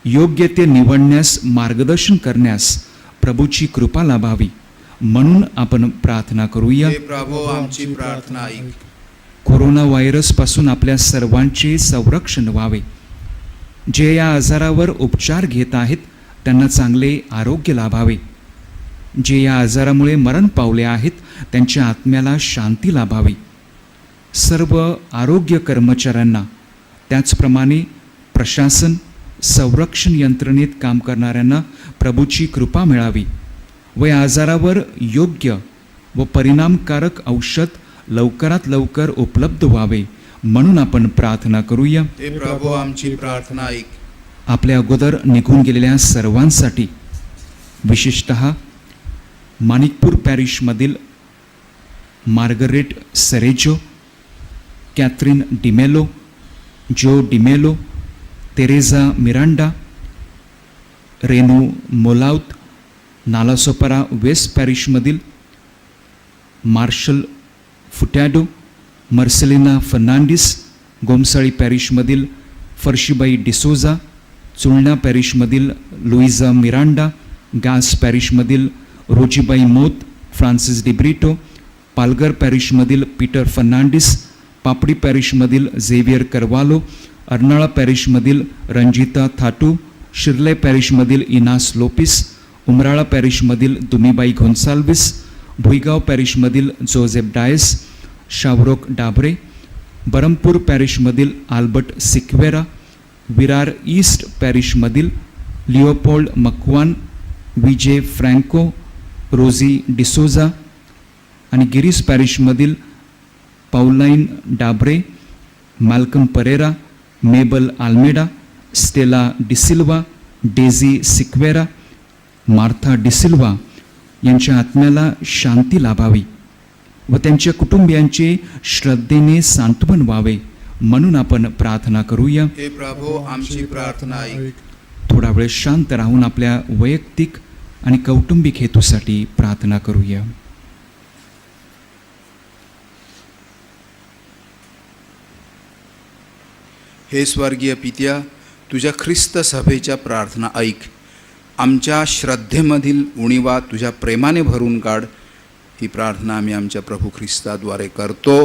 योग्य ते निवडण्यास मार्गदर्शन करण्यास प्रभूची कृपा लाभावी म्हणून आपण प्रार्थना करूया. प्रभो आमची प्रार्थना ऐक. कोरोना व्हायरसपासून आपल्या सर्वांचे संरक्षण व्हावे. जे या आजारावर उपचार घेत आहेत त्यांना चांगले आरोग्य लाभावे. जे या आजारामुळे मरण पावले आहेत त्यांच्या आत्म्याला शांती लाभावी. सर्व आरोग्य कर्मचाऱ्यांना, त्याचप्रमाणे प्रशासन, संरक्षण यंत्रणेत काम करणाऱ्यांना प्रभूची कृपा मिळावी व या आजारावर योग्य व परिणामकारक औषध लवकरात लवकर उपलब्ध व्हावे म्हणून आपण प्रार्थना करूया. प्रभो आमची प्रार्थना ऐक. आपल्या अगोदर निघून गेलेल्या सर्वांसाठी, विशेषतः माणिकपूर पॅरिशमधील Margaret Sarejo, Catherine D'Mello, Joe D'Mello, Teresa Miranda, Renu Molaut, Nalasopara west पॅरिशमधील मार्शल फुटॅडो, मर्सेलिना फर्नांडिस, गोमसाळी पॅरिशमधील फर्शीबाई डिसोजा, चुळणा पॅरिशमधील लुईजा मिरांडा, गास पॅरिशमधील रोजीबाई मोत, फ्रान्सिस डिब्रिटो, पालघर पॅरिशमधील पीटर फर्नांडिस, पापडी पॅरिशमधील झेवियर करवालो, अर्नाळा पॅरिशमधील रंजिता थाटू, शिर्ले पॅरिशमधील इनास लोपिस, उमराळा पॅरिशमधील दुमीबाई घोन्साल्विस, भुईगाव पॅरिशमधील जोझेफ डायस, शावरोक डाबरे, बरमपूर पॅरिशमधील Albert Sequeira, Virar east पॅरिशमधील Leopold Makwan, Vije Franco, Rosy D'Souza आणि गिरीस पॅरिशमधील Pauline Dabre, Malcolm Pereira, Mabel Almeida, Stella D'Silva, Daisy Sequeira, Martha D'Silva यांच्या आत्म्याला शांती लाभावी व त्यांच्या कुटुंबियांचे श्रद्धेने सांत्वन व्हावे म्हणून आपण प्रार्थना करूया. हे प्रभो आमची प्रार्थना ऐक. थोडा वेळ शांत राहून आपल्या वैयक्तिक आणि कौटुंबिक हेतूसाठी प्रार्थना करूया. हे स्वर्गीय पित्या, तुझ्या ख्रिस्त सभेच्या प्रार्थना ऐक. आमच्या श्रद्धेमधील उणीवा तुझ्या प्रेमाने भरून काढ. ही प्रार्थना आम्ही आमच्या प्रभू ख्रिस्ताद्वारे करतो.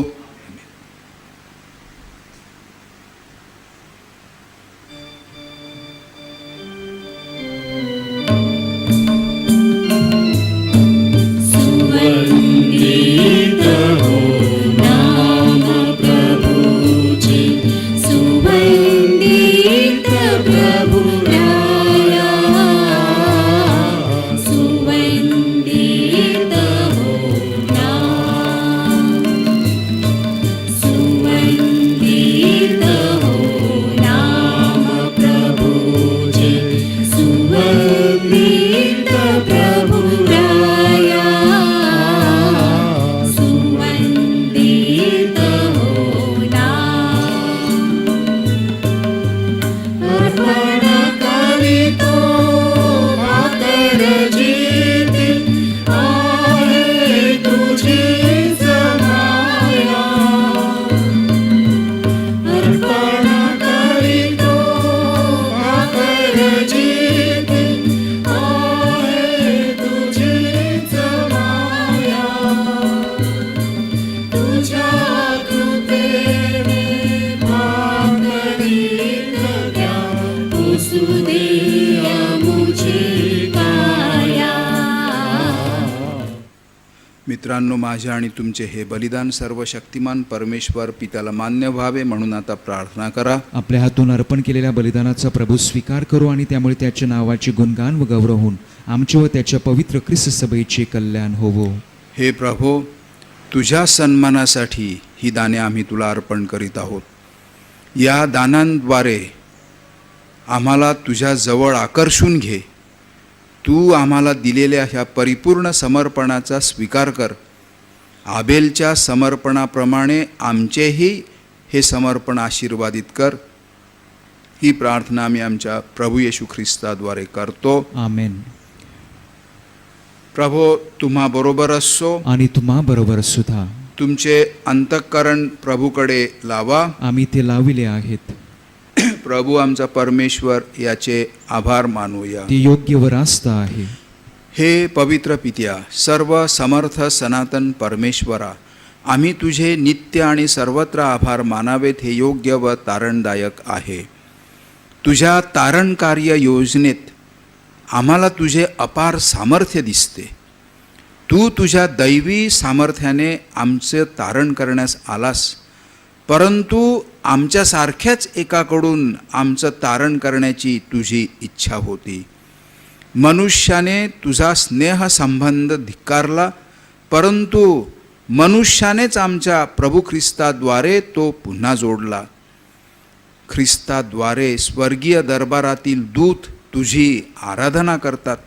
मित्रांनो, माझे आणि तुमचे हे बलिदान सर्व शक्तिमान परमेश्वर पित्याला मान्य व्हावे म्हणून आता प्रार्थना करा. आपल्या हातून अर्पण केलेल्या बलिदानाचा प्रभू स्वीकार करू आणि त्यामुळे त्याच्या नावाचे गुणगान व गौरव होऊन आमचे व त्याच्या पवित्र ख्रिस्त सभेचे कल्याण होवो. हे प्रभो, तुझ्या सन्मानासाठी ही दाने आम्ही तुला अर्पण करीत आहोत. या दानांद्वारे आम्हाला तुझ्या जवळ आकर्षून घे. तू आम्हाला दिलेल्या ह्या परिपूर्ण समर्पणाचा स्वीकार कर. आबेलच्या समर्पणाप्रमाणे आमचेही हे समर्पण आशीर्वादित कर. ही प्रार्थना आम्ही आमच्या प्रभू येशू ख्रिस्ताद्वारे करतो. आमेन. प्रभो तुम्हा बरोबर असो आणि तुम्हा बरोबर सुद्धा. तुमचे अंतःकरण प्रभूकडे लावा. आम्ही ते लाविले आहेत. प्रभू आमचा परमेश्वर याचे आभार मानूया. ते योग्य व रास्त आहे. हे पवित्र पित्या, सर्व समर्थ सनातन परमेश्वरा, आम्ही तुझे नित्य आणि सर्वत्र आभार मानावेत हे योग्य व तारणदायक आहे. तुझ्या तारण कार्य योजनेत आम्हाला तुझे अपार सामर्थ्य दिसते. तू तुझ्या दैवी सामर्थ्याने आमचे तारण करण्यास आलास, परंतु आमच्यासारख्याच एकाकडून आमचं तारण करण्याची तुझी इच्छा होती. मनुष्याने तुझा स्नेहसंबंध धिक्कारला, परंतु मनुष्यानेच आमच्या प्रभू ख्रिस्ताद्वारे तो पुन्हा जोडला. ख्रिस्ताद्वारे स्वर्गीय दरबारातील दूत तुझी आराधना करतात.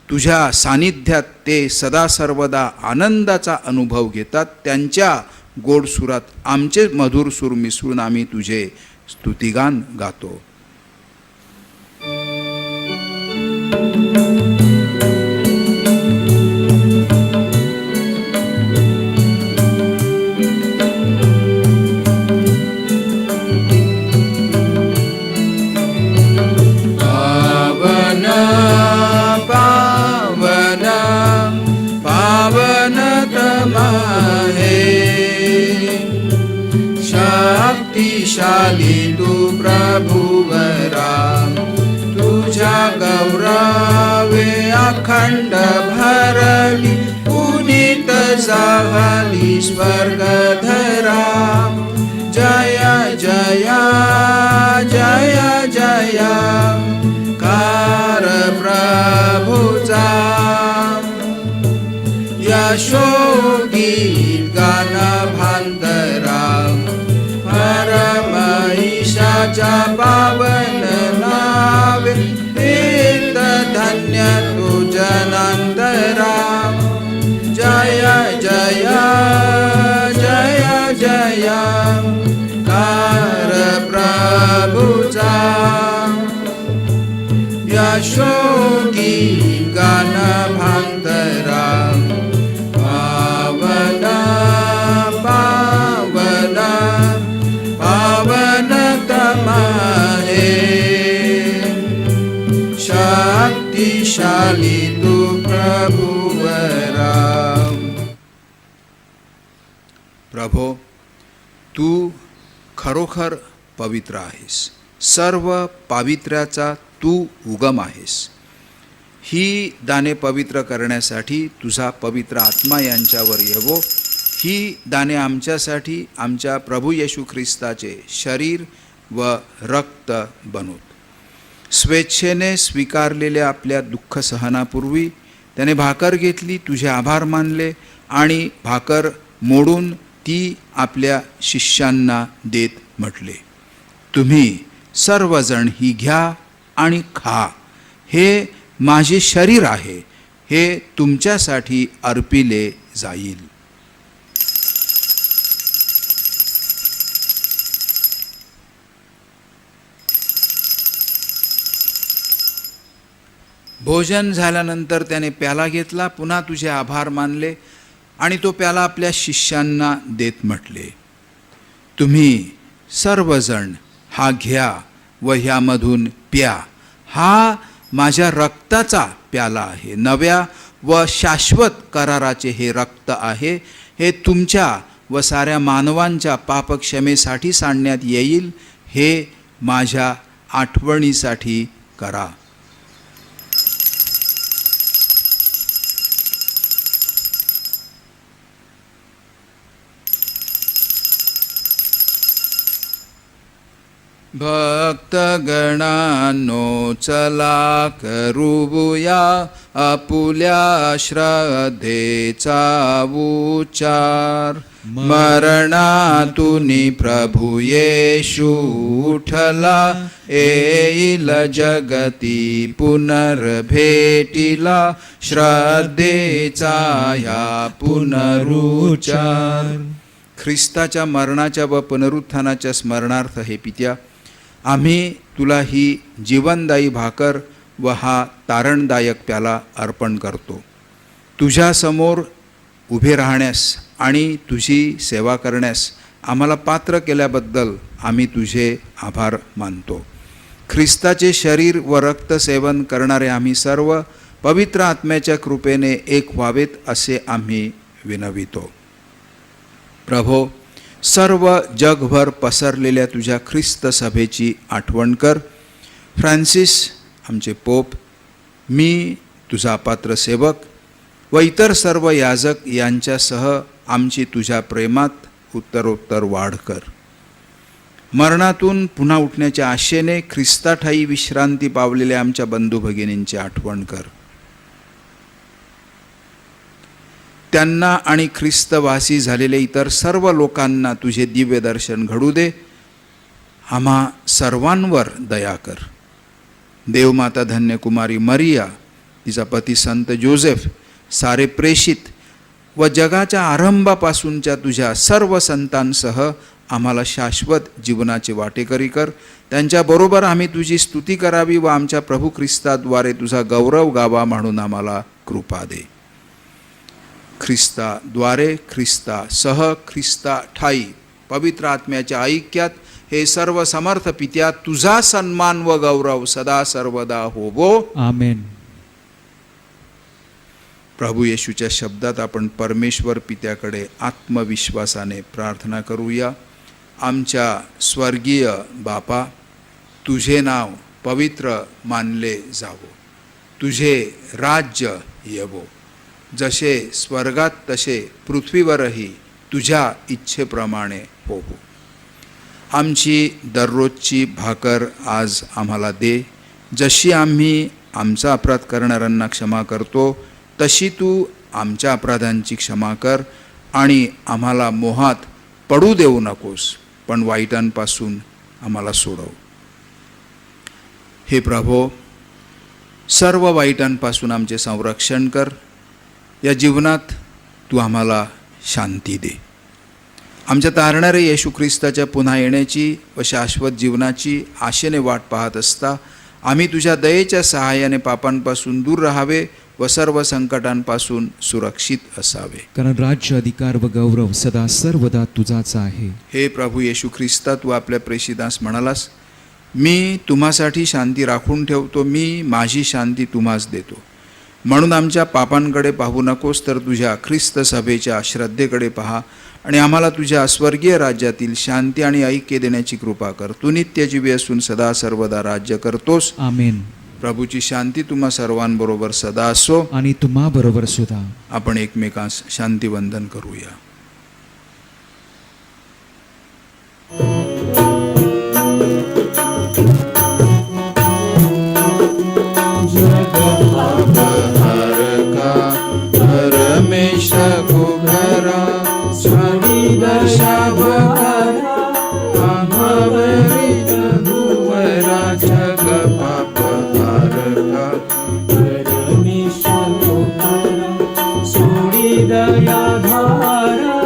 तुझ्या सानिध्यात ते सदा सर्वदा आनंदाचा अनुभव घेतात. त्यांच्या गोड सुरात आमचे मधुर सूर मिसळून आम्ही तुझे स्तुतिगान गातो. पावन तमा है तू प्रभुवरा तुझ्या गौरवे अखंड भरली पुनीत झाली स्वर्गधरा जय जय जय जय कार प्रभुचा यशोगीत गान भांतरा परमईशाच्या पावन नावे तीर्थ धन्य तुझनंतरा जय जय जय जय कार प्रभुचा यशोगीत गान भांतरा पावन पावन पावन तमहे शक्तिशाली तू प्रभुवरा प्रभो तू खरोखर पवित्र आहेस सर्व पावित्र्याचा तू उगम आहेस ही दाने पवित्र करण्यासाठी तुझा पवित्र आत्मा यांच्यावर येवो ही दाने आमच्यासाठी आमच्या प्रभू येशू ख्रिस्ताचे शरीर व रक्त बनोत स्वेच्छेने स्वीकारलेल्या आपल्या दुःख सहनापूर्वी त्याने भाकर घेतली तुझे आभार मानले आणि भाकर मोडून ती आपल्या शिष्यांना देत म्हटले तुम्ही सर्वजण ही घ्या आणि खा हे माझे शरीर आहे हे तुमच्यासाठी अर्पिले जाईल भोजन झाल्यानंतर त्याने प्याला घेतला पुन्हा तुझे आभार मानले आणि तो प्याला आपल्या शिष्यांना देत म्हटले तुम्ही सर्वजण हा घ्या व ह्यामधून प्या हा माझ्या रक्ताचा प्याला आहे नव्या व शाश्वत कराराचे हे रक्त आहे हे तुमच्या व साऱ्या मानवांच्या पापक्षमेसाठी सांडण्यात येईल हे माझ्या आठवणीसाठी करा भक्तगणांनो चला करूया आपुल्या श्रद्धेचा उच्चार मरणातून प्रभू येशू उठला येईल जगती पुनर्भेटीला श्रद्धेचा ह्या पुनरुच्चार ख्रिस्ताच्या मरणाच्या व पुनरुत्थानाच्या स्मरणार्थ हे पित्या आम्ही तुला ही जीवनदायी भाकर व हा तारणदायक प्याला अर्पण करतो तुझ्यासमोर उभे राहण्यास आणि तुझी सेवा करण्यास आम्हाला पात्र केल्याबद्दल आम्ही तुझे आभार मानतो ख्रिस्ताचे शरीर व रक्त सेवन करणारे आम्ही सर्व पवित्र आत्म्याच्या कृपेने एक व्हावेत असे आम्ही विनवितो प्रभो सर्व जगभर पसरलेल्या तुझ्या ख्रिस्त सभेची आठवण कर फ्रान्सिस आमचे पोप मी तुझा पात्र सेवक व इतर सर्व याजक यांच्यासह आमची तुझ्या प्रेमात उत्तरोत्तर वाढ कर मरणातून पुन्हा उठण्याच्या आशेने ख्रिस्ताठायी विश्रांती पावलेल्या आमच्या बंधू भगिनींची आठवण कर त्यांना आणि ख्रिस्तवासी झालेले इतर सर्व लोकांना तुझे दिव्य दर्शन घडू दे आम्हा सर्वांवर दया कर देवमाता धन्यकुमारी मरिया तिचा पती संत जोसेफ सारे प्रेषित व जगाच्या आरंभापासूनच्या तुझ्या सर्व संतांसह आम्हाला शाश्वत जीवनाचे वाटेकरी कर त्यांच्याबरोबर आम्ही तुझी स्तुती करावी व आमच्या प्रभू ख्रिस्ताद्वारे तुझा गौरव गावा म्हणून आम्हाला कृपा दे ख्रिस्ताद्वारे ख्रिस्तासह ख्रिस्ताठायी पवित्र आत्म्याच्या ऐक्यात हे सर्व समर्थ पित्या तुझा सन्मान व गौरव सदा सर्वदा होवो आमेन. प्रभू येशूच्या शब्दात आपण परमेश्वर पित्याकडे आत्मविश्वासाने प्रार्थना करूया. आमच्या स्वर्गीय बापा, तुझे नाव पवित्र मानले जावो, तुझे राज्य येवो, जसे स्वर्गात तसे पृथ्वीवरही तुझ्या इच्छेप्रमाणे होवो. आमची दररोजची भाकर आज आम्हाला दे, जशी आम्ही आमचा अपराध करणाऱ्यांना क्षमा करतो तशी तू आमच्या अपराधांची क्षमा कर, आणि आम्हाला मोहात पडू देऊ नकोस, पण वाईटांपासून आम्हाला सोडव. हे प्रभो, सर्व वाईटांपासून आमचे संरक्षण कर. या जीवनात तू आम्हाला शांती दे. आमच्या तारणारे येशू ख्रिस्ताच्या पुन्हा येण्याची व शाश्वत जीवनाची आशेने वाट पाहत असता आम्ही तुझ्या दयेच्या सहाय्याने पापांपासून दूर राहावे व सर्व संकटांपासून सुरक्षित असावे. कारण राज्य, अधिकार व गौरव सदा सर्वदा तुझाच आहे. हे प्रभू येशू ख्रिस्ता, तू आपल्या प्रेषितास म्हणालास, मी तुम्हासाठी शांती राखून ठेवतो, मी माझी शांती तुम्हास देतो. म्हणून आमच्या पापांकडे पाहू नकोस, तर तुझ्या ख्रिस्त सभेच्या श्रद्धेकडे पहा आणि आम्हाला तुझ्या स्वर्गीय राज्यातील शांती आणि ऐक्य देण्याची कृपा कर. तू नित्यजीवी असून सदा सर्वदा राज्य करतोस. आमेन. प्रभूची शांती तुम्हा सर्वांबरोबर सदा असो. आणि तुम्हा बरोबर सुद्धा. आपण एकमेकांस शांतिवंदन करूया. रमेश घुघरा स्वामी दशावतारा आम्हावरी प्रभुवरा जग पाप हारका. रमेश घुघरा सोडी दया धारा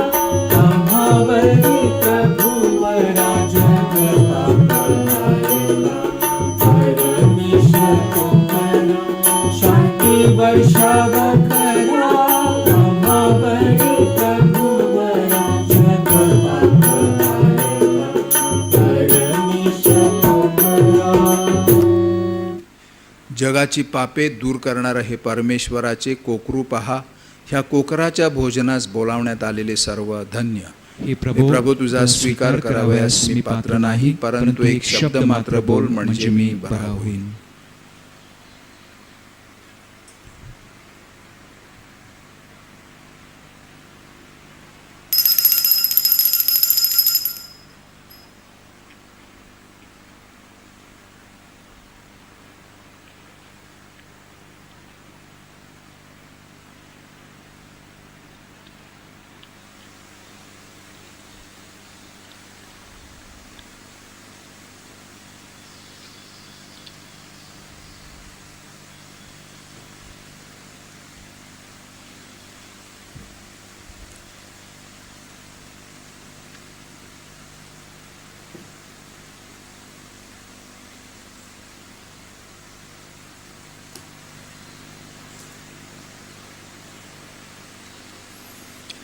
आम्हावरी प्रभुवरा जग पाप हारका. रमेश घुघरा शांती वर्षाव करा आम्हावरी प्रभुवरा जग पाप हारका. रमेश घुघरा. जगाची पापे दूर करणारं हे परमेश्वराचे कोकरू पहा. ह्या कोकराच्या भोजनास बोलावण्यात आलेले सर्व धन्य. हे प्रभू, तुझा स्वीकार करावयास मी पात्र नाही, परंतु एक शब्द मात्र बोल, म्हणजे मी बरा होईन.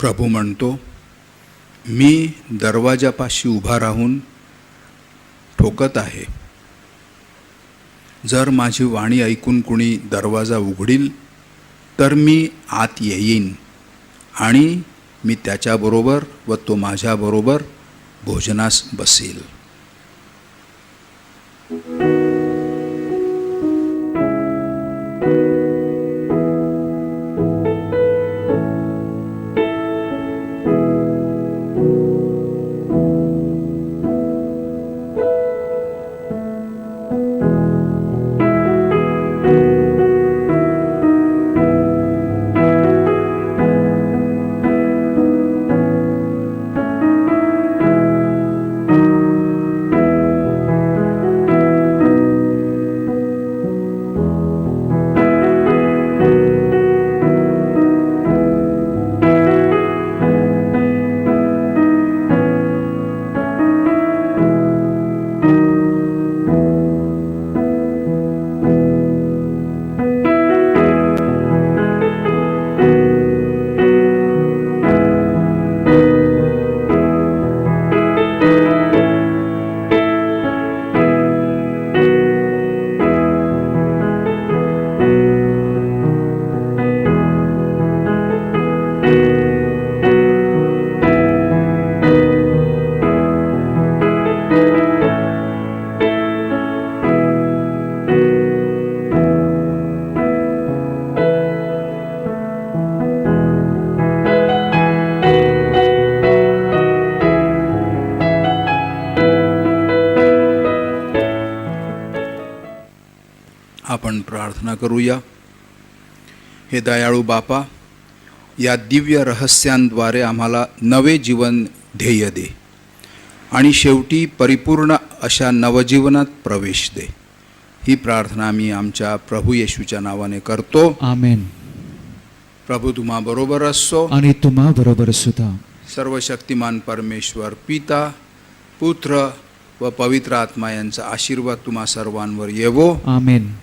प्रभू म्हणतो, मी दरवाजापाशी उभा राहून ठोकत आहे. जर माझी वाणी ऐकून कुणी दरवाजा उघडील तर मी आत येईन आणि मी त्याच्याबरोबर व तो माझ्याबरोबर भोजनास बसेल. आपण प्रार्थना करूया. हे दयाळू बापा, या दिव्य रहस्यांद्वारे आम्हाला नवे जीवन ध्येय दे आणि शेवटी परिपूर्ण अशा नवजीवनात प्रवेश दे. ही प्रार्थना आम्ही आमच्या प्रभू येशूच्या नावाने करतो. आमेन. प्रभू तुम्हा बरोबर असो. आणि तुम्हा बरोबर सुद्धा. सर्वशक्तिमान परमेश्वर पिता, पुत्र व पवित्र आत्मा यांचा आशीर्वाद तुम्हा सर्वांवर येवो. आमेन.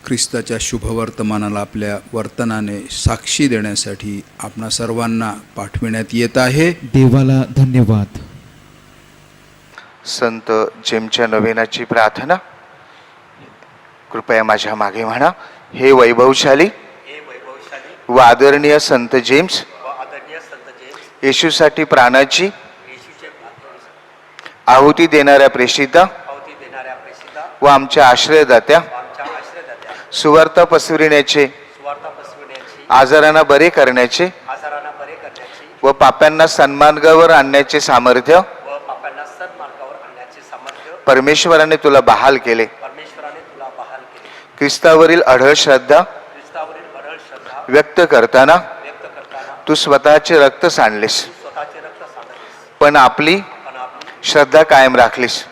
ख्रिस्ताच्या शुभवर्तमानाला आपल्या वर्तनाने साक्षी देण्यासाठी आपणा सर्वांना पाठविण्यात येत आहे. देवाला धन्यवाद. संत जेमच्या नवेनाची प्रार्थना. कृपया माझ्या मागे म्हणा. हे वैभवशाली व आदरणीय संत जेम्स, येशूसाठी प्राणाची आहुती देणाऱ्या प्रेषिता व आमच्या आश्रयदात्या, सुवार्ता पसरविण्याचे, आजारांना बरे करण्याचे व पाप्यांना सन्मार्गावर आणण्याचे सामर्थ्य परमेश्वराने तुला बहाल केले. ख्रिस्तावरील अढळ श्रद्धा व्यक्त करताना तू स्वतःचे रक्त सांडलेस, पण आपली श्रद्धा कायम राखलीस.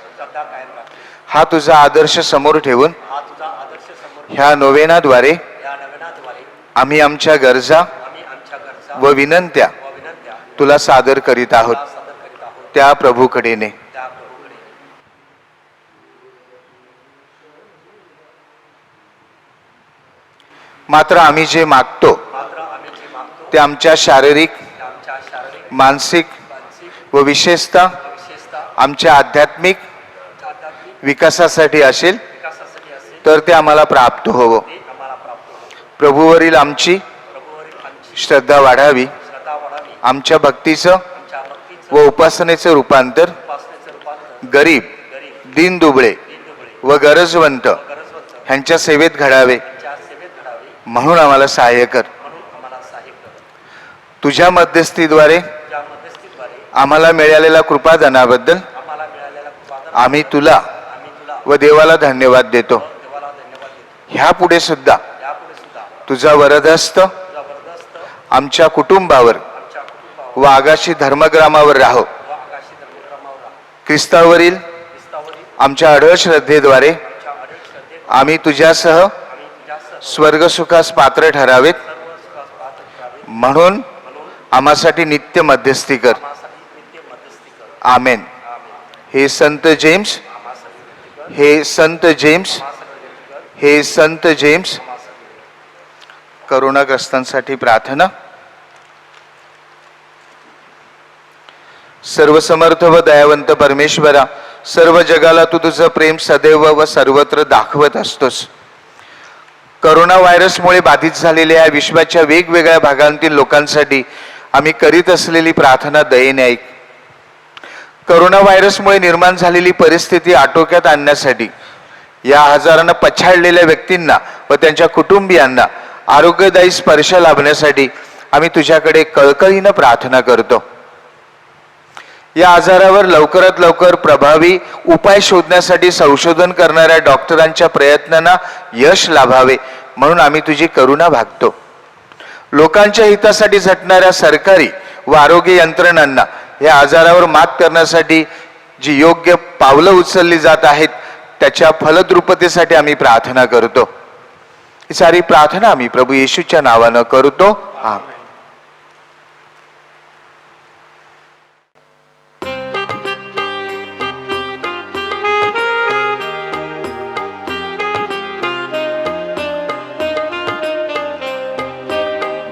हा तुझा आदर्श समोर ठेवून ह्या नोवेनाद्वारे आम्ही आमच्या गरजा व विनंत्या तुला सादर करीत आहोत. त्या प्रभूकडे ने. मात्र आम्ही जे मागतो ते आमच्या शारीरिक, मानसिक व विशेषतः आमच्या आध्यात्मिक विकासासाठी असेल तर ते आम्हाला प्राप्त होवो. प्रभूवरील आमची श्रद्धा वाढावी. आमच्या भक्तीचं व उपासनेचं रूपांतर गरीब, दीनदुबळे व गरजवंत ह्यांच्या सेवेत घडावे म्हणून आम्हाला सहाय्य कर. तुझ्या मध्यस्थीद्वारे आम्हाला मिळालेल्या कृपादानाबद्दल आम्ही तुला व देवाला धन्यवाद देतो. ह्या पुढे सुद्धा तुझा वरदहस्त आमच्या कुटुंबावर व आगाशी धर्मग्रामावर राहो. ख्रिस्तावरील आमच्या अढळ श्रद्धेद्वारे आम्ही तुझ्यासह स्वर्गसुखास पात्र ठरावेत म्हणून आम्हासाठी नित्य मध्यस्थी कर. आमेन. हे संत जेम्स, हे संत जेम्स, हे संत जेम्स. करोनाग्रस्तांसाठी प्रार्थना. सर्वसमर्थ व दयावंत परमेश्वरा, सर्व जगाला तू तुझं प्रेम सदैव व सर्वत्र दाखवत असतोस. करोना व्हायरसमुळे बाधित झालेल्या या विश्वाच्या वेगवेगळ्या भागांतील लोकांसाठी आम्ही करीत असलेली प्रार्थना दयेने ऐक. करोना व्हायरसमुळे निर्माण झालेली परिस्थिती आटोक्यात आणण्यासाठी या आजारानं पछाडलेल्या व्यक्तींना व त्यांच्या कुटुंबियांना आरोग्यदायी स्पर्श लाभण्यासाठी आम्ही तुझ्याकडे कळकळीनं प्रार्थना करतो. या आजारावर लवकरात लवकर प्रभावी उपाय शोधण्यासाठी संशोधन करणाऱ्या डॉक्टरांच्या प्रयत्नांना यश लाभावे म्हणून आम्ही तुझी करुणा भागतो. लोकांच्या हितासाठी झटणाऱ्या सरकारी व आरोग्य यंत्रणांना या आजारावर मात करण्यासाठी जी योग्य पावलं उचलली जात आहेत त्याच्या फलद्रुपतेसाठी आम्ही प्रार्थना करतो. ही सारी प्रार्थना आम्ही प्रभू येशूच्या नावानं करतो. आमेन.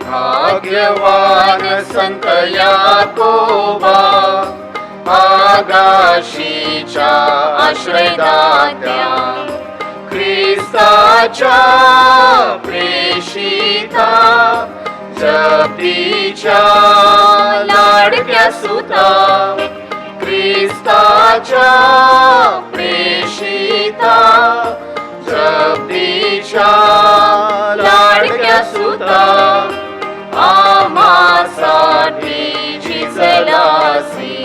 भाग्यवान संत याकोबा, आगाशीच्या आश्रयदात्या, ख्रिस्ताच्या प्रेषिता, जपतीच्या लाडक्या सुता, ख्रिस्ताच्या प्रेषिता, जपतीच्या लाडक्या सुता, आम्हासाठी झिजलासी,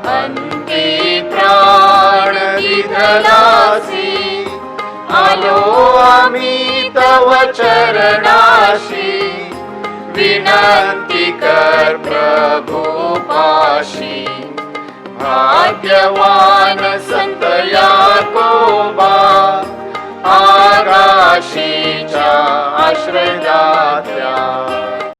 अंती प्राण दिधलासी, आलो आम्ही तव चरणाशी विनंती कर प्रभू पाशी. भाग्यवान संत याकोबा आगाशीच्या आश्रयदात्या